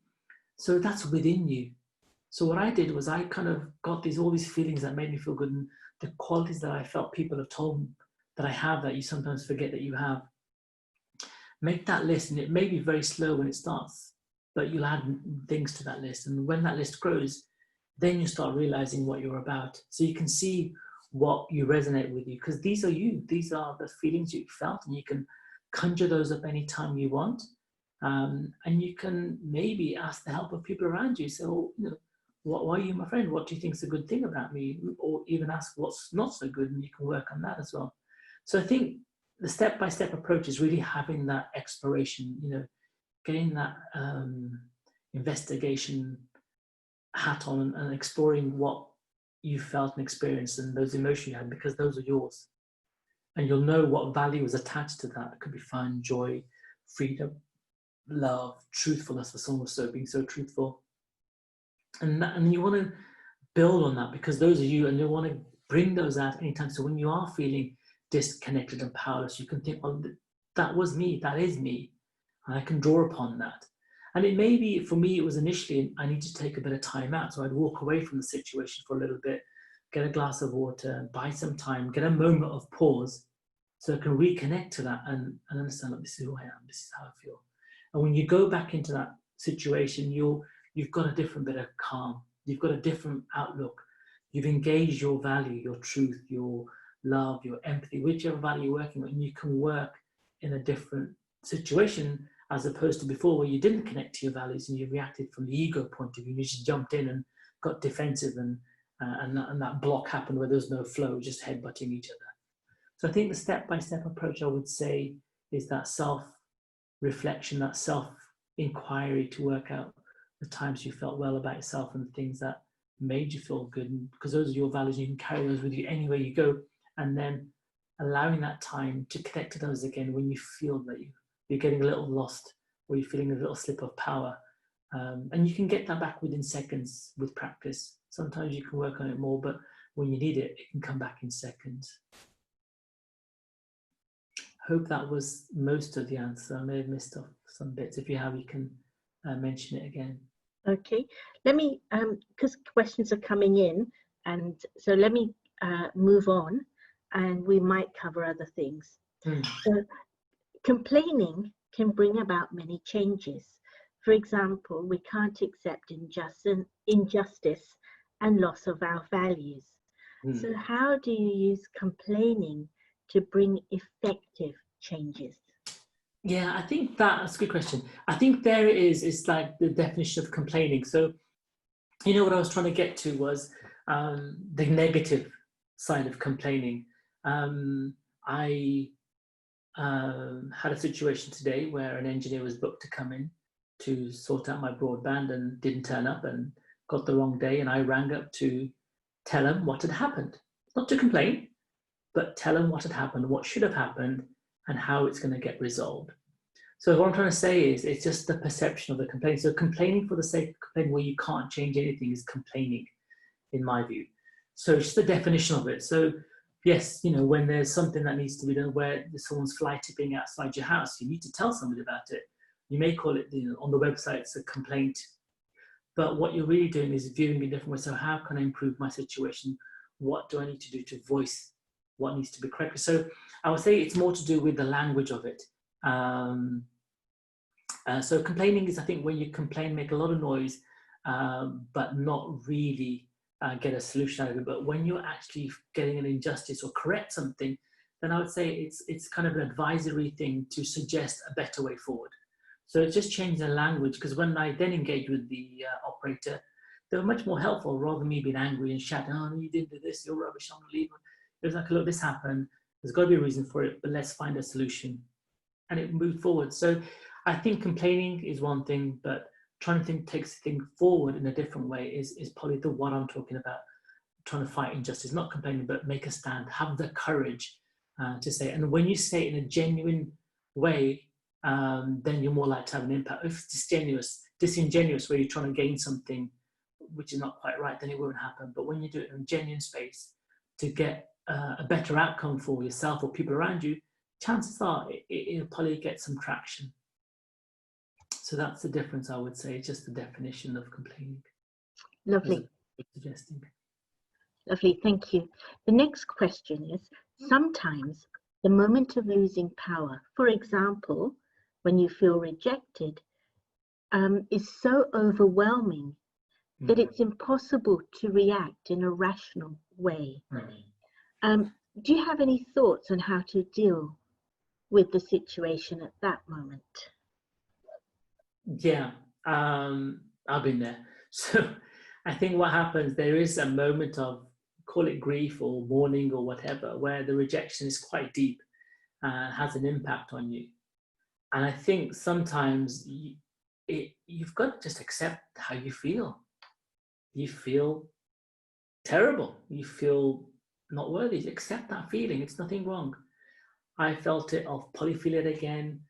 So that's within you. So what I did was I kind of got all these feelings that made me feel good, and the qualities that I felt people have told me that I have that you sometimes forget that you have. Make that list, and it may be very slow when it starts, but you'll add things to that list. And when that list grows, then you start realizing what you're about. So you can see what you resonate with you, because these are you. These are the feelings you felt, and you can conjure those up anytime you want. And you can maybe ask the help of people around you. So, why are you my friend? What do you think is a good thing about me? Or even ask what's not so good, and you can work on that as well. So I think the step-by-step approach is really having that exploration, getting that investigation hat on and exploring what you felt and experienced and those emotions you had, because those are yours. And you'll know what value is attached to that. It could be fun, joy, freedom, love, truthfulness, for someone so being so truthful. And you want to build on that, because those are you, and you want to bring those out anytime. So when you are feeling disconnected and powerless, you can think, well, that was me, that is me, and I can draw upon that. And it may be, for me, it was initially, I need to take a bit of time out. So I'd walk away from the situation for a little bit, get a glass of water, buy some time, get a moment of pause, so I can reconnect to that and understand that this is who I am, this is how I feel. And when you go back into that situation, you've got a different bit of calm. You've got a different outlook. You've engaged your value, your truth, your love, your empathy, whichever value you're working with, and you can work in a different situation, as opposed to before, where you didn't connect to your values and you reacted from the ego point of view. You just jumped in and got defensive, and that block happened where there's no flow, just headbutting each other. So I think the step-by-step approach, I would say, is that self-reflection, that self-inquiry, to work out the times you felt well about yourself and the things that made you feel good, and because those are your values, you can carry those with you anywhere you go, and then allowing that time to connect to those again when you feel that you're getting a little lost, or you're feeling a little slip of power. And you can get that back within seconds with practice. Sometimes you can work on it more, but when you need it, it can come back in seconds. Hope that was most of the answer. I may have missed off some bits. If you have, you can mention it again. Okay, let me, because questions are coming in, and so let me move on, and we might cover other things. So complaining can bring about many changes. For example, we can't accept injustice and loss of our values. So how do you use complaining to bring effective changes? Yeah, I think that's a good question. I think there it is. It's like the definition of complaining. So, you know, what I was trying to get to was the negative side of complaining. I had a situation today where an engineer was booked to come in to sort out my broadband and didn't turn up and got the wrong day. And I rang up to tell him what had happened. Not to complain, but tell him what had happened, what should have happened, and how it's going to get resolved. So what I'm trying to say is, it's just the perception of the complaint. So complaining for the sake of complaining where you can't change anything is complaining, in my view. So it's just the definition of it. So yes, you know, when there's something that needs to be done, where someone's fly tipping outside your house, you need to tell somebody about it. You may call it, you know, on the website, it's a complaint. But what you're really doing is viewing it a different way. So how can I improve my situation? What do I need to do to voice what needs to be corrected? So I would say it's more to do with the language of it. So complaining is, I think, when you complain, make a lot of noise, but not really get a solution out of it. But when you're actually getting an injustice or correct something, then I would say it's kind of an advisory thing to suggest a better way forward. So it's just changing the language, because when I then engage with the operator, they were much more helpful, rather than me being angry and shouting, "Oh, you didn't do this, you're rubbish, I'm leaving." It was like, look, this happened, there's got to be a reason for it, but let's find a solution. And it moved forward. So I think complaining is one thing, but trying to take things forward in a different way is probably the what I'm talking about. Trying to fight injustice, not complaining, but make a stand, have the courage to say it. And when you say it in a genuine way, then you're more likely to have an impact. If it's disingenuous, where you're trying to gain something which is not quite right, then it won't happen. But when you do it in a genuine space to get a better outcome for yourself or people around you, chances are it'll probably get some traction. So that's the difference, I would say, just the definition of complaining. Lovely. Suggesting. Lovely, thank you. The next question is, sometimes the moment of losing power, for example, when you feel rejected, is so overwhelming that it's impossible to react in a rational way. Do you have any thoughts on how to deal with the situation at that moment? Yeah, I've been there. So I think what happens, there is a moment of, call it grief or mourning or whatever, where the rejection is quite deep and has an impact on you. And I think sometimes you've got to just accept how you feel. You feel terrible. You feel not worthy. Accept that feeling. It's nothing wrong. I felt it. I'll probably feel it again.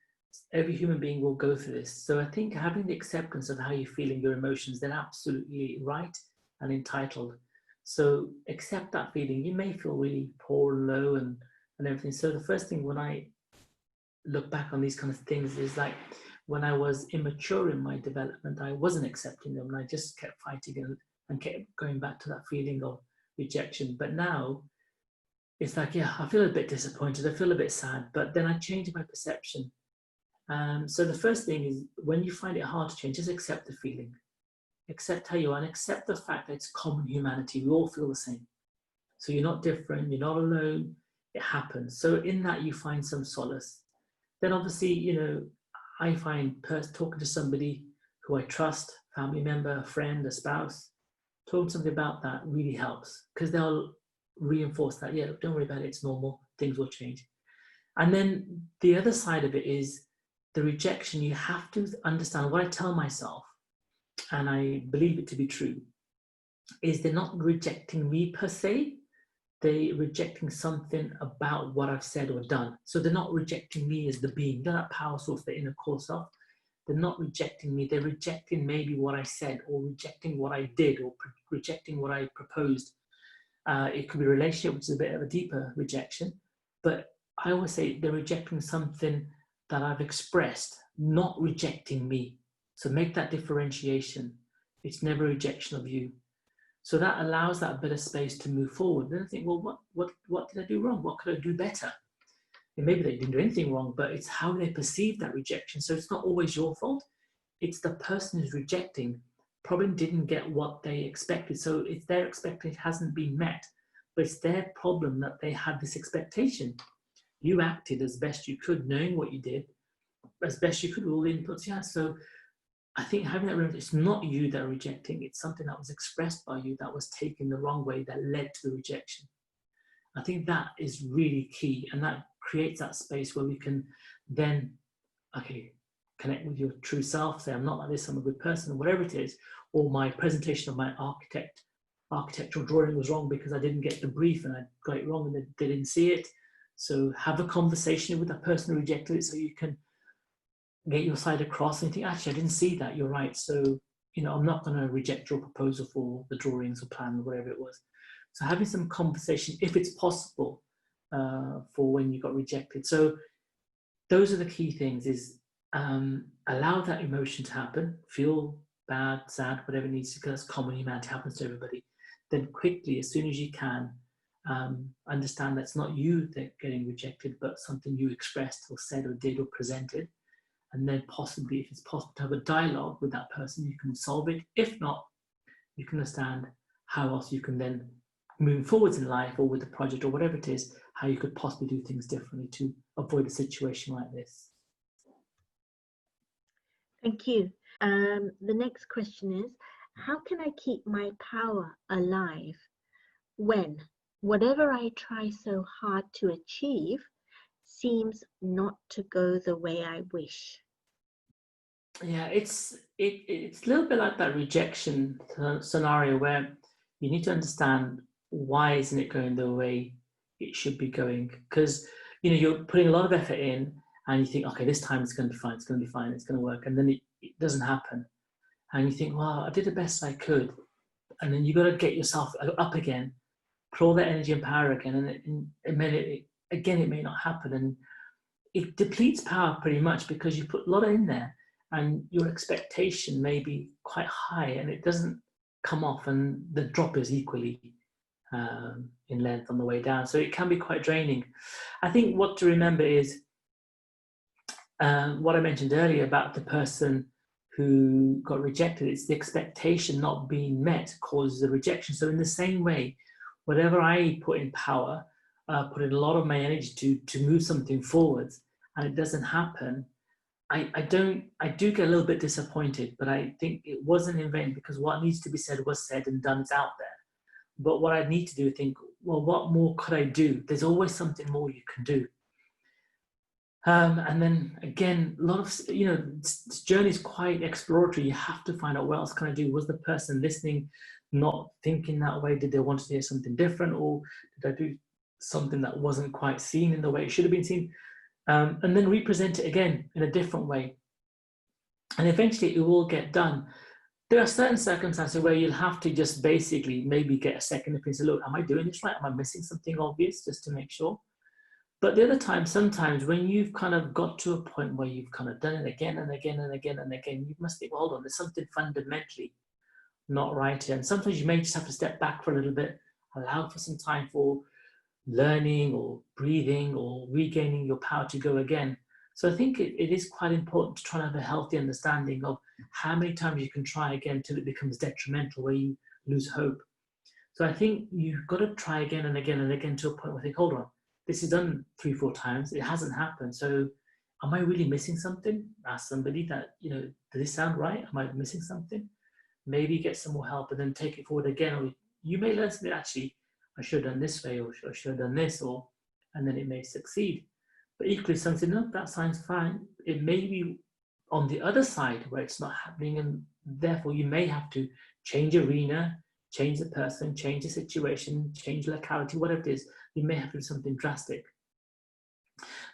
Every human being will go through this. So I think having the acceptance of how you're feeling your emotions, they're absolutely right and entitled. So accept that feeling. You may feel really poor and low and everything. So the first thing when I look back on these kind of things is like when I was immature in my development, I wasn't accepting them and I just kept fighting and kept going back to that feeling of rejection. But now it's like, yeah, I feel a bit disappointed. I feel a bit sad, but then I change my perception. So the first thing is when you find it hard to change, just accept the feeling. Accept how you are and accept the fact that it's common humanity. We all feel the same. So you're not different, you're not alone, it happens. So in that you find some solace. Then obviously, you know, I find talking to somebody who I trust, family member, a friend, a spouse, talking to somebody about that really helps because they'll reinforce that, yeah, don't worry about it, it's normal, things will change. And then the other side of it is the rejection. You have to understand what I tell myself, and I believe it to be true, is they're not rejecting me per se, they're rejecting something about what I've said or done. So they're not rejecting me as the being, they're that power source, the inner core self. They're not rejecting me, they're rejecting maybe what I said or rejecting what I did or rejecting what I proposed. It could be a relationship, which is a bit of a deeper rejection, but I always say they're rejecting something that I've expressed, not rejecting me. So make that differentiation. It's never a rejection of you. So that allows that bit of space to move forward. Then I think, well, what did I do wrong? What could I do better? And maybe they didn't do anything wrong, but it's how they perceive that rejection. So it's not always your fault. It's the person who's rejecting probably didn't get what they expected. So it's their expectation hasn't been met, but it's their problem that they had this expectation. You acted as best you could, knowing what you did, as best you could with all the inputs you had. So I think having that realization, it's not you that are rejecting, it's something that was expressed by you that was taken the wrong way that led to the rejection. I think that is really key, and that creates that space where we can then, okay, connect with your true self, say, I'm not like this, I'm a good person, or whatever it is, or my presentation of my architectural drawing was wrong because I didn't get the brief and I got it wrong and they didn't see it. So have a conversation with that person who rejected it so you can get your side across and think, actually, I didn't see that, you're right. So, you know, I'm not going to reject your proposal for the drawings or plan or whatever it was. So having some conversation, if it's possible, for when you got rejected. So those are the key things, is allow that emotion to happen, feel bad, sad, whatever needs to, because common humanity, happens to everybody. Then quickly, as soon as you can, understand that's not you that getting rejected, but something you expressed or said or did or presented. And then possibly, if it's possible to have a dialogue with that person, you can solve it. If not, you can understand how else you can then move forwards in life or with the project or whatever it is, how you could possibly do things differently to avoid a situation like this. Thank you. The next question is, how can I keep my power alive when whatever I try so hard to achieve seems not to go the way I wish? Yeah, it's a little bit like that rejection scenario where you need to understand why isn't it going the way it should be going, because you know you're putting a lot of effort in and you think, okay, this time it's going to be fine, it's going to be fine, it's going to work, and then it doesn't happen, and you think, well, I did the best I could, and then you got to get yourself up again, put all that energy and power again, and it may not happen, and it depletes power pretty much because you put a lot in there and your expectation may be quite high and it doesn't come off, and the drop is equally in length on the way down. So it can be quite draining. I think what to remember is what I mentioned earlier about the person who got rejected. It's the expectation not being met causes the rejection. So in the same way, whatever I put in power, put in a lot of my energy to move something forwards, and it doesn't happen, I do get a little bit disappointed, but I think it wasn't in vain because what needs to be said was said and done, is out there. But what I need to do, think, well, what more could I do? There's always something more you can do. And then again, a lot of, this journey is quite exploratory. You have to find out what else can I do? Was the person listening not thinking that way? Did they want to hear something different, or did I do something that wasn't quite seen in the way it should have been seen? And then represent it again in a different way. And eventually it will get done. There are certain circumstances where you'll have to just basically maybe get a second opinion. Say, look, am I doing this right? Am I missing something obvious, just to make sure? But the other time, sometimes when you've kind of got to a point where you've kind of done it again and again and again and again, you must think, well, hold on, there's something fundamentally not right here. And sometimes you may just have to step back for a little bit, allow for some time for learning or breathing or regaining your power to go again. So I think it is quite important to try and have a healthy understanding of how many times you can try again till it becomes detrimental, where you lose hope. So I think you've got to try again and again and again to a point where you think, hold on, this is done 3-4 times, it hasn't happened. So am I really missing something? Ask somebody that, does this sound right? Am I missing something? Maybe get some more help and then take it forward again. Or you may learn something, actually, I should have done this way, or I should have done this, and then it may succeed. But equally, something, no, that sounds fine. It may be on the other side where it's not happening, and therefore you may have to change arena, change the person, change the situation, change locality, whatever it is. You may have to do something drastic.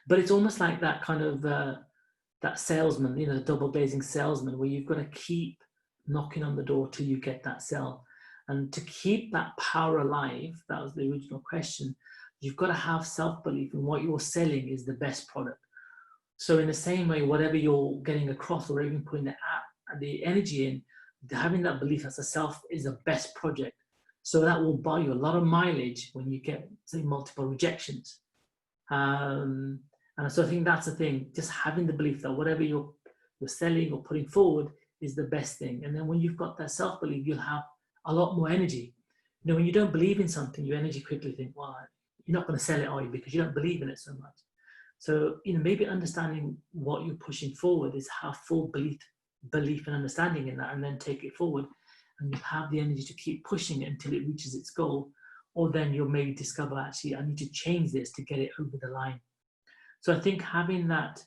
But it's almost like that kind of that salesman, the double glazing salesman, where you've got to keep knocking on the door till you get that sale. And to keep that power alive, that was the original question, you've got to have self-belief in what you're selling is the best product. So in the same way, whatever you're getting across, or even putting the energy in, having that belief that the self is the best project. So that will buy you a lot of mileage when you get, say, multiple rejections. And so I think that's the thing, just having the belief that whatever you're selling or putting forward is the best thing. And then when you've got that self-belief, you'll have a lot more energy. When you don't believe in something, your energy quickly think, well, you're not going to sell it, are you? Because you don't believe in it so much. So, maybe understanding what you're pushing forward is have full belief and understanding in that, and then take it forward. And you have the energy to keep pushing it until it reaches its goal. Or then you'll maybe discover, actually, I need to change this to get it over the line. So I think having that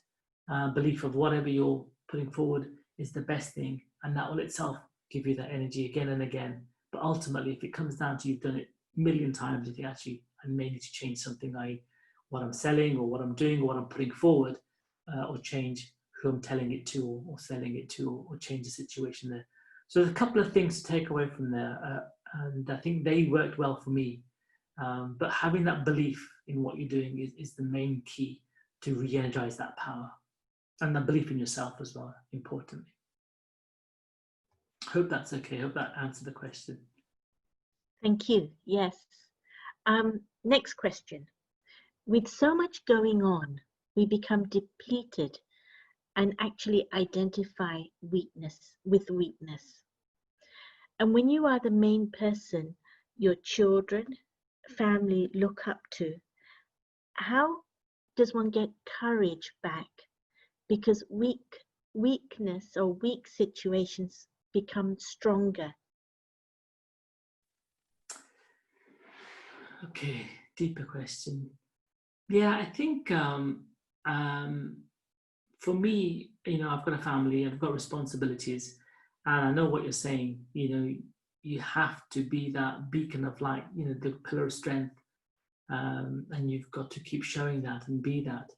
belief of whatever you're putting forward is the best thing, and that will itself give you that energy again and again. But ultimately, if it comes down to you've done it a million times, you think, actually, I may need to change something, what I'm selling or what I'm doing or what I'm putting forward, or change who I'm telling it to or selling it to, or change the situation there. So there's a couple of things to take away from there, and I think they worked well for me. But having that belief in what you're doing is the main key to re-energize that power, and that belief in yourself as well, importantly. Hope that's okay. Hope that answered the question. Thank you. Yes. Next question. With so much going on, we become depleted and actually identify weakness. And when you are the main person your children, family look up to, how does one get courage back? Because weakness or weak situations become stronger. Okay, deeper question. Yeah, I think for me, I've got a family, I've got responsibilities, and I know what you're saying. You have to be that beacon of light, the pillar of strength, and you've got to keep showing that and be that.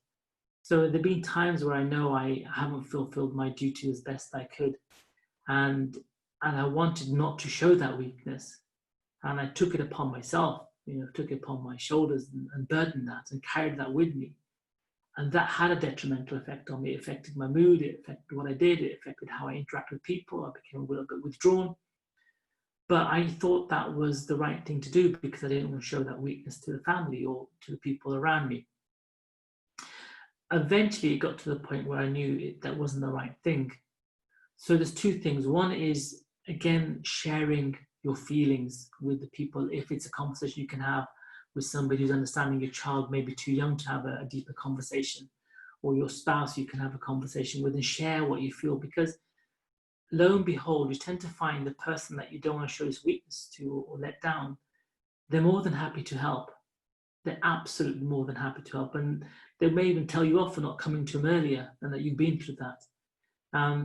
So there've been times where I know I haven't fulfilled my duty as best I could, and I wanted not to show that weakness, and I took it upon myself. Took it upon my shoulders and burdened that and carried that with me. And that had a detrimental effect on me. It affected my mood, it affected what I did, it affected how I interact with people. I became a little bit withdrawn. But I thought that was the right thing to do because I didn't want to show that weakness to the family or to the people around me. Eventually, it got to the point where I knew that wasn't the right thing. So there's two things. One is, again, sharing your feelings with the people. If it's a conversation you can have with somebody who's understanding, your child may be too young to have a deeper conversation, or your spouse you can have a conversation with and share what you feel, because lo and behold, you tend to find the person that you don't want to show this weakness to or let down, they're more than happy to help. They're absolutely more than happy to help, and they may even tell you off for not coming to them earlier and that you've been through that.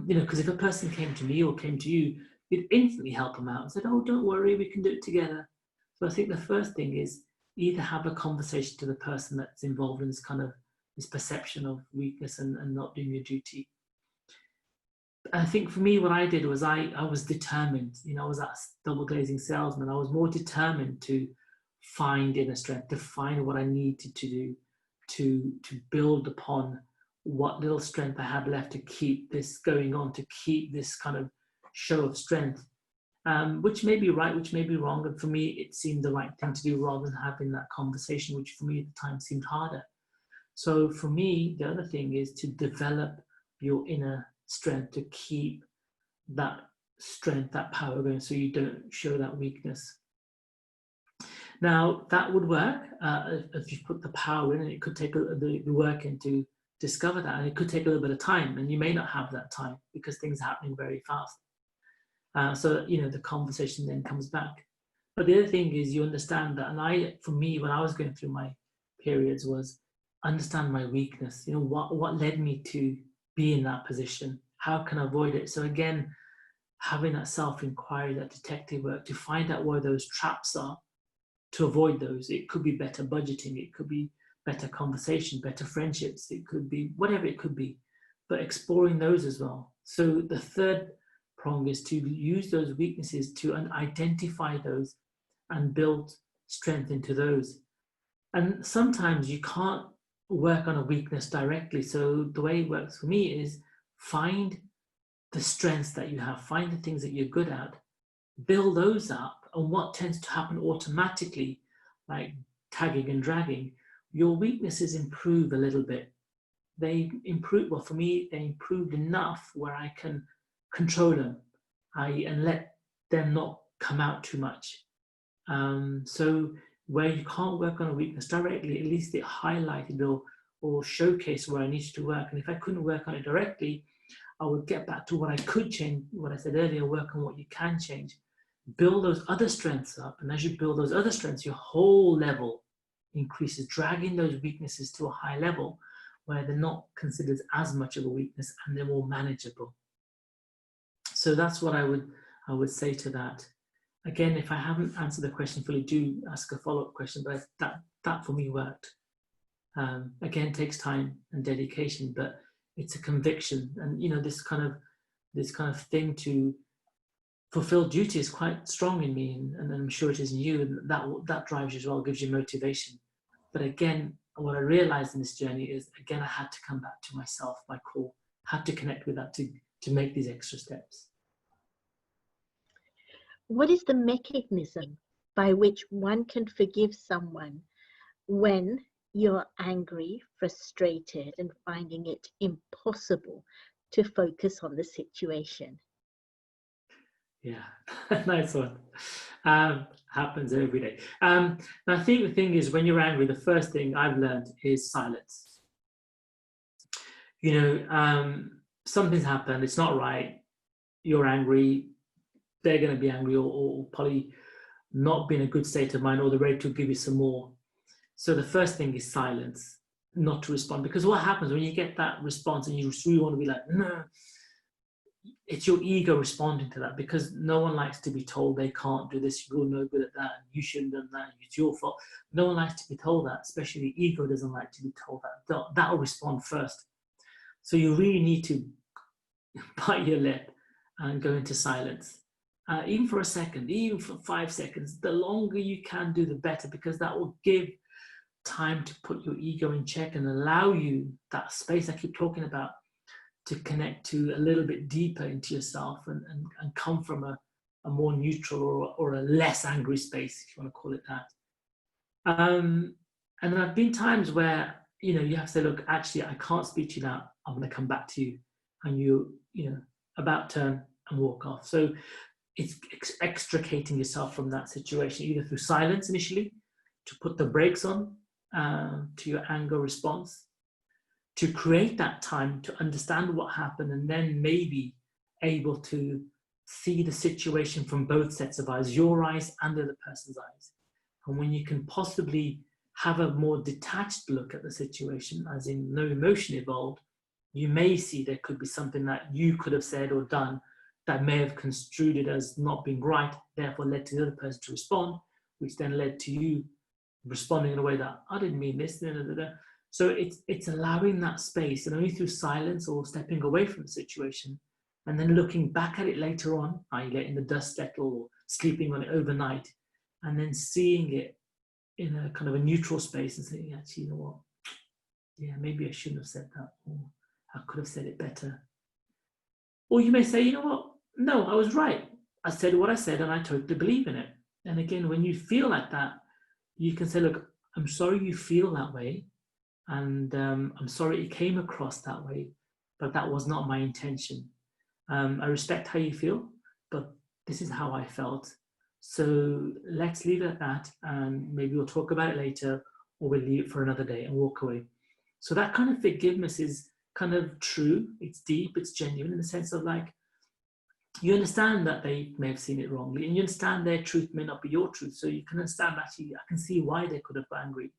Because if a person came to me or came to you you'd instantly help them out and said, oh, don't worry, we can do it together. So I think the first thing is either have a conversation to the person that's involved in this kind of this perception of weakness and not doing your duty. I think for me, what I did was I was determined. I was that double glazing salesman. I was more determined to find inner strength, to find what I needed to do, to build upon what little strength I had left to keep this going on, to keep this kind of show of strength, which may be right, which may be wrong. And for me, it seemed the right thing to do rather than having that conversation, which for me at the time seemed harder. So for me, the other thing is to develop your inner strength, to keep that strength, that power going, so you don't show that weakness. Now, that would work if you put the power in, and it could take the work in to discover that, and it could take a little bit of time, and you may not have that time because things are happening very fast. So, the conversation then comes back. But the other thing is you understand that, and for me, when I was going through my periods, was understand my weakness. What led me to be in that position? How can I avoid it? So again, having that self-inquiry, that detective work to find out where those traps are, to avoid those. It could be better budgeting, it could be better conversation, better friendships, it could be whatever it could be, but exploring those as well. So the third prong is to use those weaknesses to identify those and build strength into those. And sometimes you can't work on a weakness directly. So the way it works for me is find the strengths that you have, find the things that you're good at, build those up. And what tends to happen automatically, like tagging and dragging, your weaknesses improve a little bit. They improve, well, for me, they improved enough where I can control them and let them not come out too much. So where you can't work on a weakness directly, at least it highlighted or showcased where I needed to work. And if I couldn't work on it directly, I would get back to what I could change, what I said earlier, work on what you can change. Build those other strengths up, and as you build those other strengths, your whole level increases, dragging those weaknesses to a high level where they're not considered as much of a weakness and they're more manageable. So that's what I would say to that. Again, if I haven't answered the question fully, do ask a follow-up question, but that for me worked. Again, takes time and dedication, but it's a conviction, and this kind of thing to fulfill duty is quite strong in me, and I'm sure it is in you, and that drives you as well, gives you motivation. But again, what I realized in this journey is, again, I had to come back to myself, my core, had to connect with that to make these extra steps. What is the mechanism by which one can forgive someone when you're angry, frustrated, and finding it impossible to focus on the situation? Yeah, nice one. Happens every day. And I think the thing is, when you're angry, the first thing I've learned is silence. Something's happened, it's not right, you're angry, they're going to be angry, or probably not be in a good state of mind, or they're ready to give you some more. So the first thing is silence, not to respond. Because what happens when you get that response and you really want to be like, no, it's your ego responding to that, because no one likes to be told they can't do this, you're no good at that, you shouldn't have done that, it's your fault. No one likes to be told that, especially the ego doesn't like to be told that. That'll respond first. So you really need to bite your lip and go into silence. Even for a second, even for 5 seconds, the longer you can do, the better, because that will give time to put your ego in check and allow you that space I keep talking about to connect to a little bit deeper into yourself and come from a more neutral or a less angry space, if you want to call it that. And there have been times where, you have to say, look, actually, I can't speak to you now. I'm going to come back to you. And you about turn and walk off. So it's extricating yourself from that situation, either through silence initially, to put the brakes on to your anger response, to create that time to understand what happened, and then maybe able to see the situation from both sets of eyes, your eyes and the other person's eyes. And when you can possibly have a more detached look at the situation, as in no emotion involved, you may see there could be something that you could have said or done that may have construed it as not being right, therefore led to the other person to respond, which then led to you responding in a way that I didn't mean this. Da, da, da, da. So it's allowing that space, and only through silence or stepping away from the situation, and then looking back at it later on, i.e. letting the dust settle or sleeping on it overnight, and then seeing it in a kind of a neutral space and saying, actually, you know what? Yeah, maybe I shouldn't have said that, or I could have said it better. Or you may say, you know what? No, I was right. I said what I said and I totally believe in it. And again, when you feel like that, you can say, look, I'm sorry you feel that way. And I'm sorry it came across that way, but that was not my intention. I respect how you feel, but this is how I felt. So let's leave it at that, and maybe we'll talk about it later, or we'll leave it for another day and walk away. So that kind of forgiveness is kind of true. It's deep, it's genuine in the sense of like, you understand that they may have seen it wrongly, and you understand their truth may not be your truth. So you can understand, actually, I can see why they could have got angry.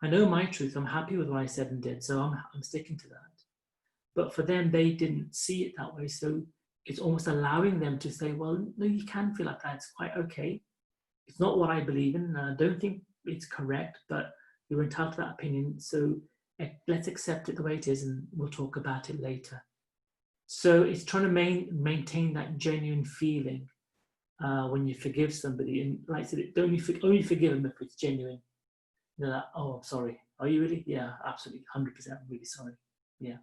I know my truth. I'm happy with what I said and did, so I'm sticking to that. But for them, they didn't see it that way. So it's almost allowing them to say, well, no, you can feel like that. It's quite okay. It's not what I believe in. I don't think it's correct, but you're entitled to that opinion. So let's accept it the way it is, and we'll talk about it later. So it's trying to maintain that genuine feeling when you forgive somebody. And like I said, only forgive them if it's genuine. They're like, oh, I'm sorry. Are you really? Yeah, absolutely. 100%. I'm really sorry. Yeah,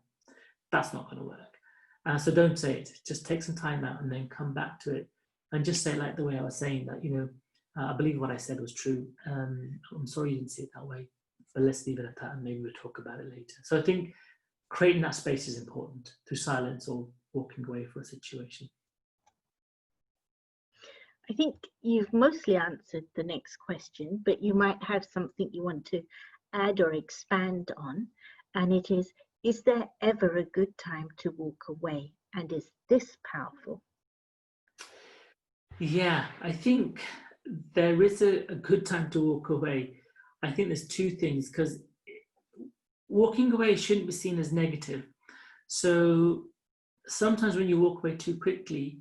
that's not going to work. So don't say it. Just take some time out and then come back to it. And just say it like the way I was saying that, you know, I believe what I said was true. I'm sorry you didn't see it that way. But let's leave it at that and maybe we'll talk about it later. So I think creating that space is important through silence or walking away for a situation. I think you've mostly answered the next question, but you might have something you want to add or expand on. And it is there ever a good time to walk away? And is this powerful? Yeah, I think there is a good time to walk away. I think there's two things, because walking away shouldn't be seen as negative. So sometimes when you walk away too quickly,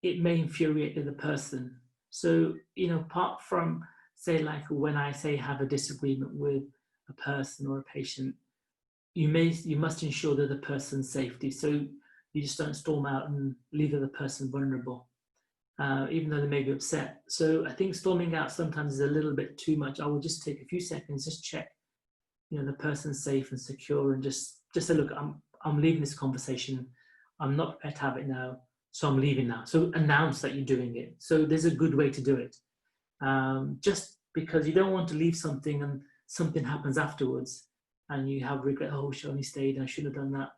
it may infuriate the other person. So, you know, apart from, say, like when I say have a disagreement with a person or a patient, you must ensure that the person's safety. So you just don't storm out and leave the other person vulnerable, even though they may be upset. So I think storming out sometimes is a little bit too much. I will just take a few seconds, just check, you know, the person's safe and secure, and just say, look, I'm leaving this conversation. I'm not prepared to have it now, so I'm leaving now. So announce that you're doing it. So there's a good way to do it. Just because you don't want to leave something and something happens afterwards and you have regret, oh, I should only stayed and I should have done that.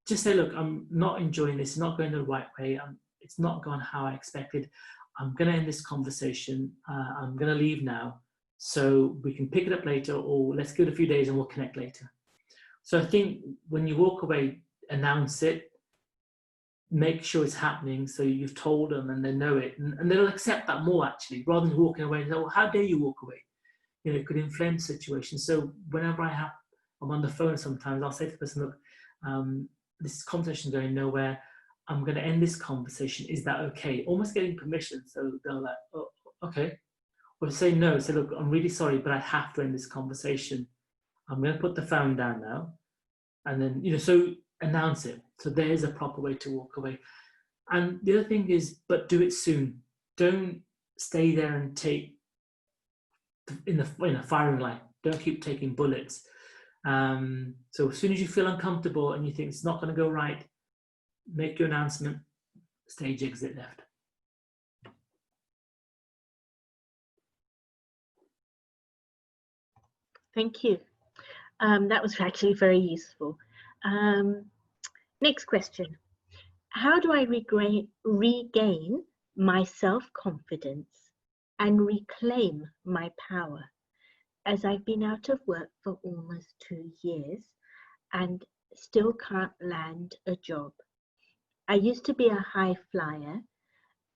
Just say, look, I'm not enjoying this. It's not going the right way. It's not gone how I expected. I'm going to end this conversation. I'm going to leave now. So we can pick it up later, or let's give it a few days and we'll connect later. So I think when you walk away, announce it, make sure it's happening, so you've told them and they know it, and they'll accept that more, actually, rather than walking away and say, well, how dare you walk away? You know, it could inflame the situation. So whenever I'm on the phone sometimes, I'll say to the person, look, this conversation is going nowhere. I'm going to end this conversation. Is that okay? Almost getting permission. So they're like, oh, okay. Or say no, say, look, I'm really sorry, but I have to end this conversation. I'm going to put the phone down now. And then, you know, so announce it. So there's a proper way to walk away. And the other thing is, but do it soon. Don't stay there and take in the firing line. Don't keep taking bullets. So as soon as you feel uncomfortable and you think it's not going to go right, make your announcement, stage exit left. Thank you. That was actually very useful. Next question. How do I regain my self-confidence and reclaim my power, as I've been out of work for almost 2 years and still can't land a job? I used to be a high flyer,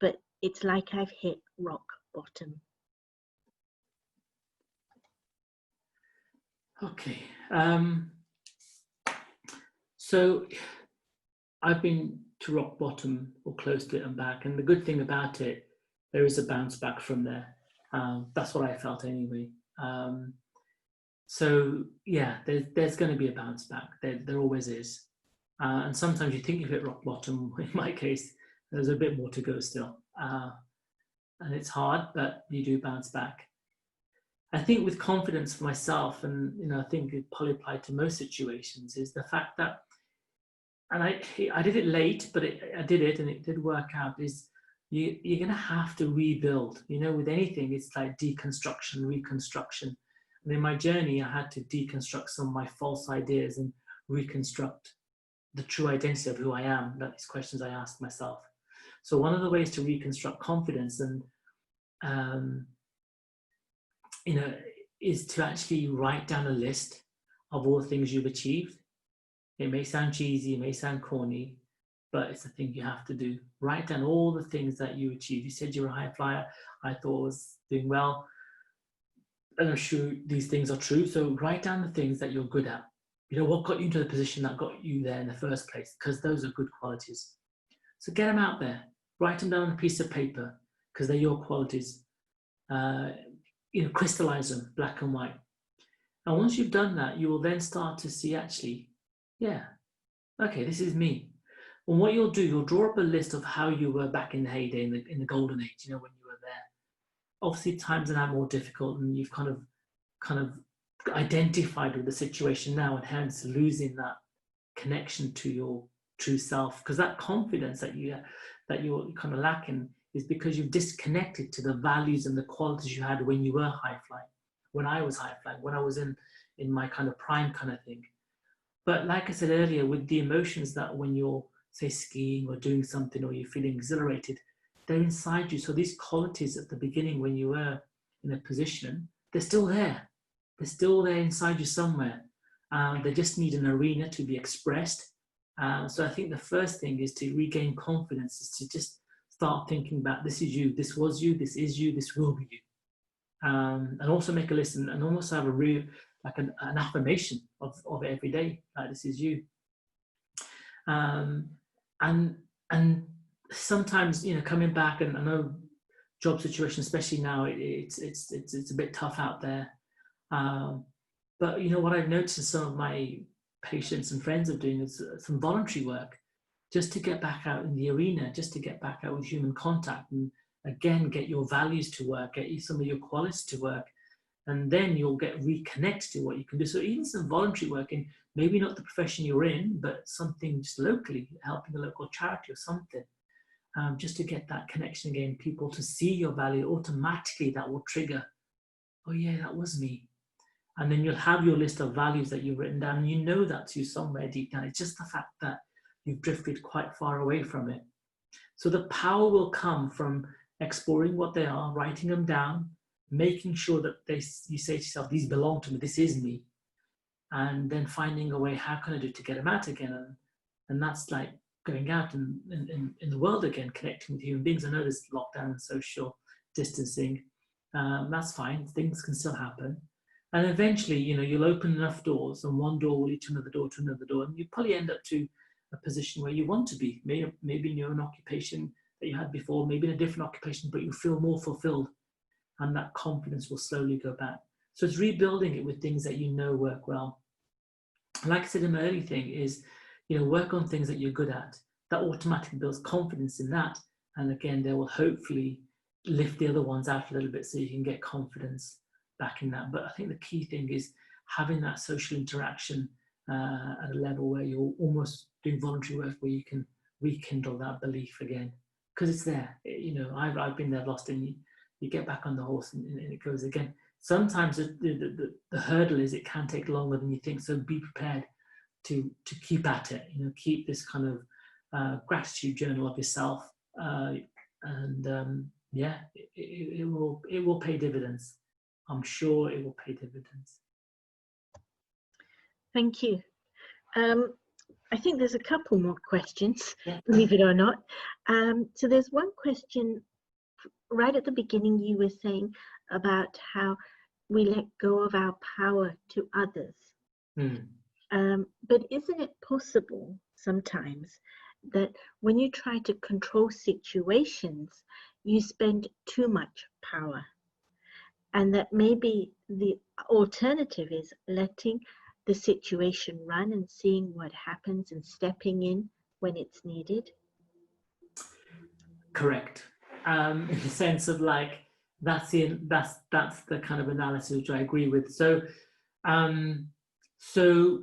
but it's like I've hit rock bottom. Okay. So I've been to rock bottom or close to it and back. And the good thing about it, there is a bounce back from there. That's what I felt anyway. So yeah, there's going to be a bounce back. There always is. And sometimes you think you've hit rock bottom. In my case, there's a bit more to go still. And it's hard, but you do bounce back. I think with confidence for myself, and I think it probably applied to most situations, is the fact that, and I did it late, but I did it and it did work out, is you're going to have to rebuild. With anything, it's like deconstruction, reconstruction. And in my journey, I had to deconstruct some of my false ideas and reconstruct the true identity of who I am. That's questions I asked myself. So one of the ways to reconstruct confidence and is to actually write down a list of all the things you've achieved. It may sound cheesy, it may sound corny, but it's a thing you have to do. Write down all the things that you achieved. You said you were a high flyer. I thought I was doing well. And I'm sure these things are true. So write down the things that you're good at. What got you into the position that got you there in the first place, because those are good qualities. So get them out there. Write them down on a piece of paper, because they're your qualities. Crystallize them, black and white. And once you've done that, you will then start to see, actually, yeah, okay, this is me. And what you'll do, you'll draw up a list of how you were back in the heyday, in the golden age, when you were there. Obviously, times are now more difficult, and you've kind of identified with the situation now, and hence losing that connection to your true self, because that confidence that you're kind of lacking is because you've disconnected to the values and the qualities you had when you were high flying, when I was high flying, when I was in my kind of prime kind of thing. But like I said earlier, with the emotions that when you're, say, skiing or doing something, or you're feeling exhilarated, they're inside you. So these qualities at the beginning, when you were in a position, they're still there. They're still there inside you somewhere. They just need an arena to be expressed. So I think the first thing is to regain confidence, is to just start thinking about, this is you, this was you, this is you, this will be you. And also make a list, and almost have an affirmation of it every day, like, this is you. And sometimes, coming back, and I know job situation, especially now, it's a bit tough out there. But what I've noticed some of my patients and friends are doing is some voluntary work, just to get back out in the arena, just to get back out with human contact, and again, get your values to work, get some of your qualities to work, and then you'll get reconnected to what you can do. So even some voluntary work in maybe not the profession you're in, but something just locally, helping a local charity or something, just to get that connection again, people to see your value, automatically that will trigger, oh yeah, that was me. And then you'll have your list of values that you've written down, and that's you somewhere deep down. It's just the fact that you've drifted quite far away from it. So the power will come from exploring what they are, writing them down, making sure that you say to yourself, these belong to me, this is me. And then finding a way, how can I do to get them out again? And that's like going out in the world again, connecting with human beings. I know there's lockdown and social distancing. That's fine, things can still happen. And eventually, you'll open enough doors, and one door will lead to another door, and you probably end up to a position where you want to be, maybe in your own occupation that you had before, maybe in a different occupation, but you feel more fulfilled, and that confidence will slowly go back. So it's rebuilding it with things that work well. Like I said, an early thing is, work on things that you're good at. That automatically builds confidence in that, and again, they will hopefully lift the other ones out a little bit, so you can get confidence back in that. But I think the key thing is having that social interaction at a level where you're almost doing voluntary work, where you can rekindle that belief again, because it's there. I've been there, lost, and you get back on the horse, and it goes again. Sometimes the hurdle is it can take longer than you think, so be prepared to keep at it. Keep this kind of gratitude journal of yourself, and it will pay dividends. I'm sure it will pay dividends. Thank you. I think there's a couple more questions, believe it or not. So there's one question right at the beginning. You were saying about how we let go of our power to others. But isn't it possible sometimes that when you try to control situations, you spend too much power. And that maybe the alternative is letting the situation run and seeing what happens and stepping in when it's needed. Correct. In the sense of like that's the kind of analysis which I agree with. So so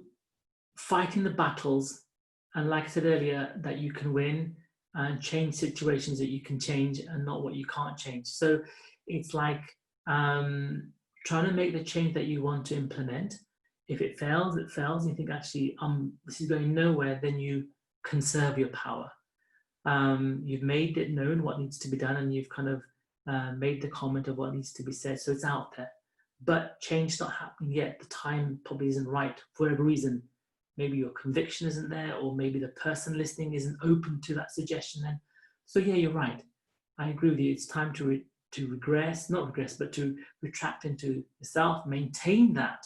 fighting the battles, and like I said earlier, that you can win and change situations that you can change and not what you can't change. So it's like trying to make the change that you want to implement. If it fails, it fails. And you think actually this is going nowhere, then you conserve your power. You've made it known what needs to be done, and you've kind of made the comment of what needs to be said, so it's out there. But change's not happening yet. The time probably isn't right for whatever reason. Maybe your conviction isn't there, or maybe the person listening isn't open to that suggestion then. So yeah, you're right. I agree with you. It's time to regress, not regress, but to retract into yourself, maintain that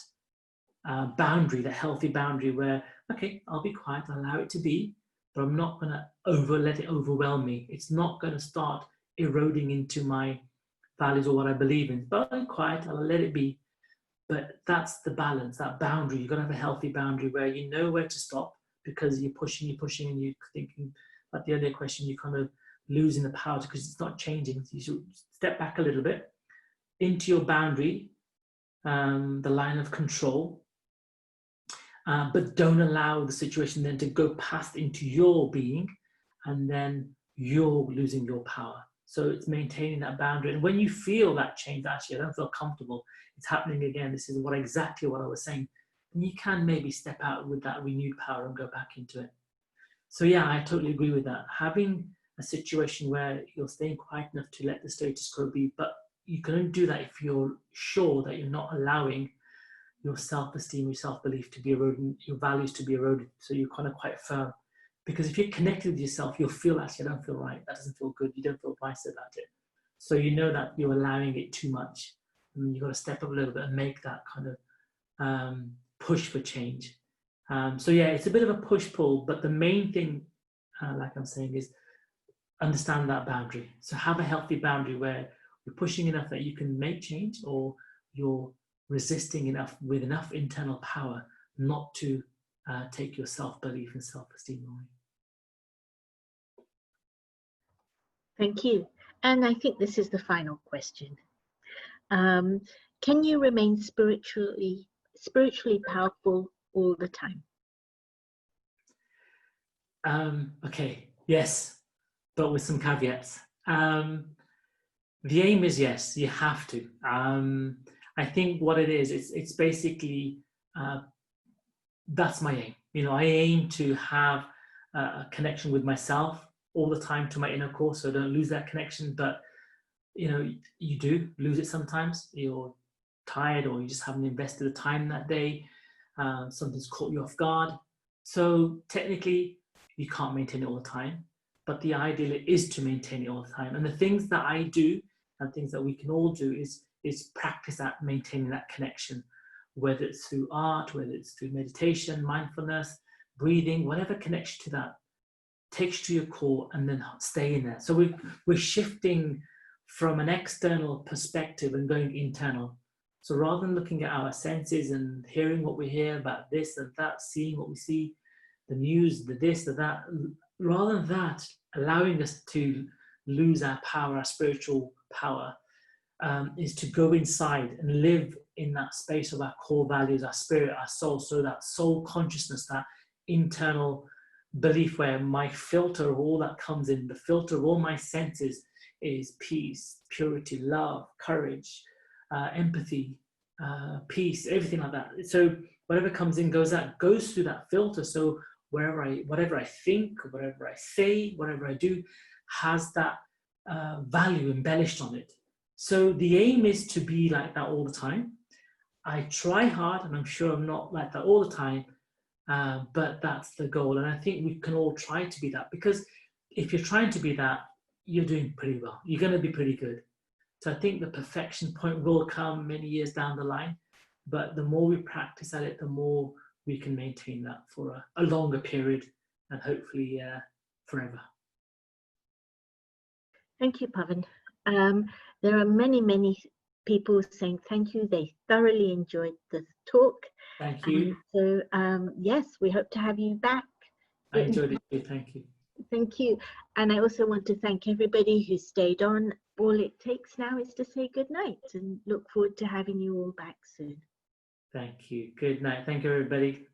boundary, that healthy boundary where, okay, I'll be quiet, I'll allow it to be, but I'm not going to let it overwhelm me. It's not going to start eroding into my values or what I believe in. But I'm quiet, I'll let it be. But that's the balance, that boundary. You've got to have a healthy boundary where you know where to stop, because you're pushing, and you're thinking, like the earlier question, you're kind of losing the power because it's not changing. So you should step back a little bit into your boundary, the line of control, but don't allow the situation then to go past into your being, and then you're losing your power. So it's maintaining that boundary. And when you feel that change, actually, I don't feel comfortable, it's happening again, this is exactly what I was saying, then you can maybe step out with that renewed power and go back into it. So yeah, I totally agree with that. Having a situation where you're staying quiet enough to let the status quo be, but you can only do that if you're sure that you're not allowing your self-esteem, your self-belief to be eroded, your values to be eroded. So you're kind of quite firm. Because if you're connected with yourself, you'll feel actually, I don't feel right, that doesn't feel good, you don't feel nice about it. So you know that you're allowing it too much. And you've got to step up a little bit and make that kind of push for change. So yeah, it's a bit of a push-pull, but the main thing, like I'm saying, is understand that boundary. So have a healthy boundary where you're pushing enough that you can make change, or you're resisting enough with enough internal power not to take your self-belief and self-esteem away. Thank you. And I think this is the final question. Can you remain spiritually powerful all the time? Okay, yes, but with some caveats. The aim is yes, you have to. I think what it is, it's basically, that's my aim. You know, I aim to have a connection with myself all the time, to my inner core, so I don't lose that connection. But you know, you do lose it sometimes. You're tired, or you just haven't invested the time that day. Something's caught you off guard. So technically, you can't maintain it all the time. But the ideal is to maintain it all the time. And the things that I do, and things that we can all do, is practice at maintaining that connection, whether it's through art, whether it's through meditation, mindfulness, breathing, whatever connects you to that, takes you to your core, and then stay in there. So we're shifting from an external perspective and going internal. So rather than looking at our senses and hearing what we hear about this and that, seeing what we see, the news, the this, the that, rather than that, allowing us to lose our power, our spiritual power, is to go inside and live in that space of our core values, our spirit, our soul. So that soul consciousness, that internal belief where my filter of all that comes in, the filter of all my senses is peace, purity, love, courage, empathy, peace, everything like that. So whatever comes in goes out, goes through that filter. So whatever I think, whatever I say, whatever I do, has that value embellished on it. So the aim is to be like that all the time. I try hard, and I'm sure I'm not like that all the time, but that's the goal. And I think we can all try to be that, because if you're trying to be that, you're doing pretty well. You're going to be pretty good. So I think the perfection point will come many years down the line, but the more we practice at it, the more we can maintain that for a longer period, and hopefully forever. Thank you, Pavan. There are many people saying thank you. They thoroughly enjoyed the talk. Thank you. So yes, we hope to have you back. I enjoyed it too. Thank you. Thank you. And I also want to thank everybody who stayed on. All it takes now is to say good night and look forward to having you all back soon. Thank you. Good night. Thank you, everybody.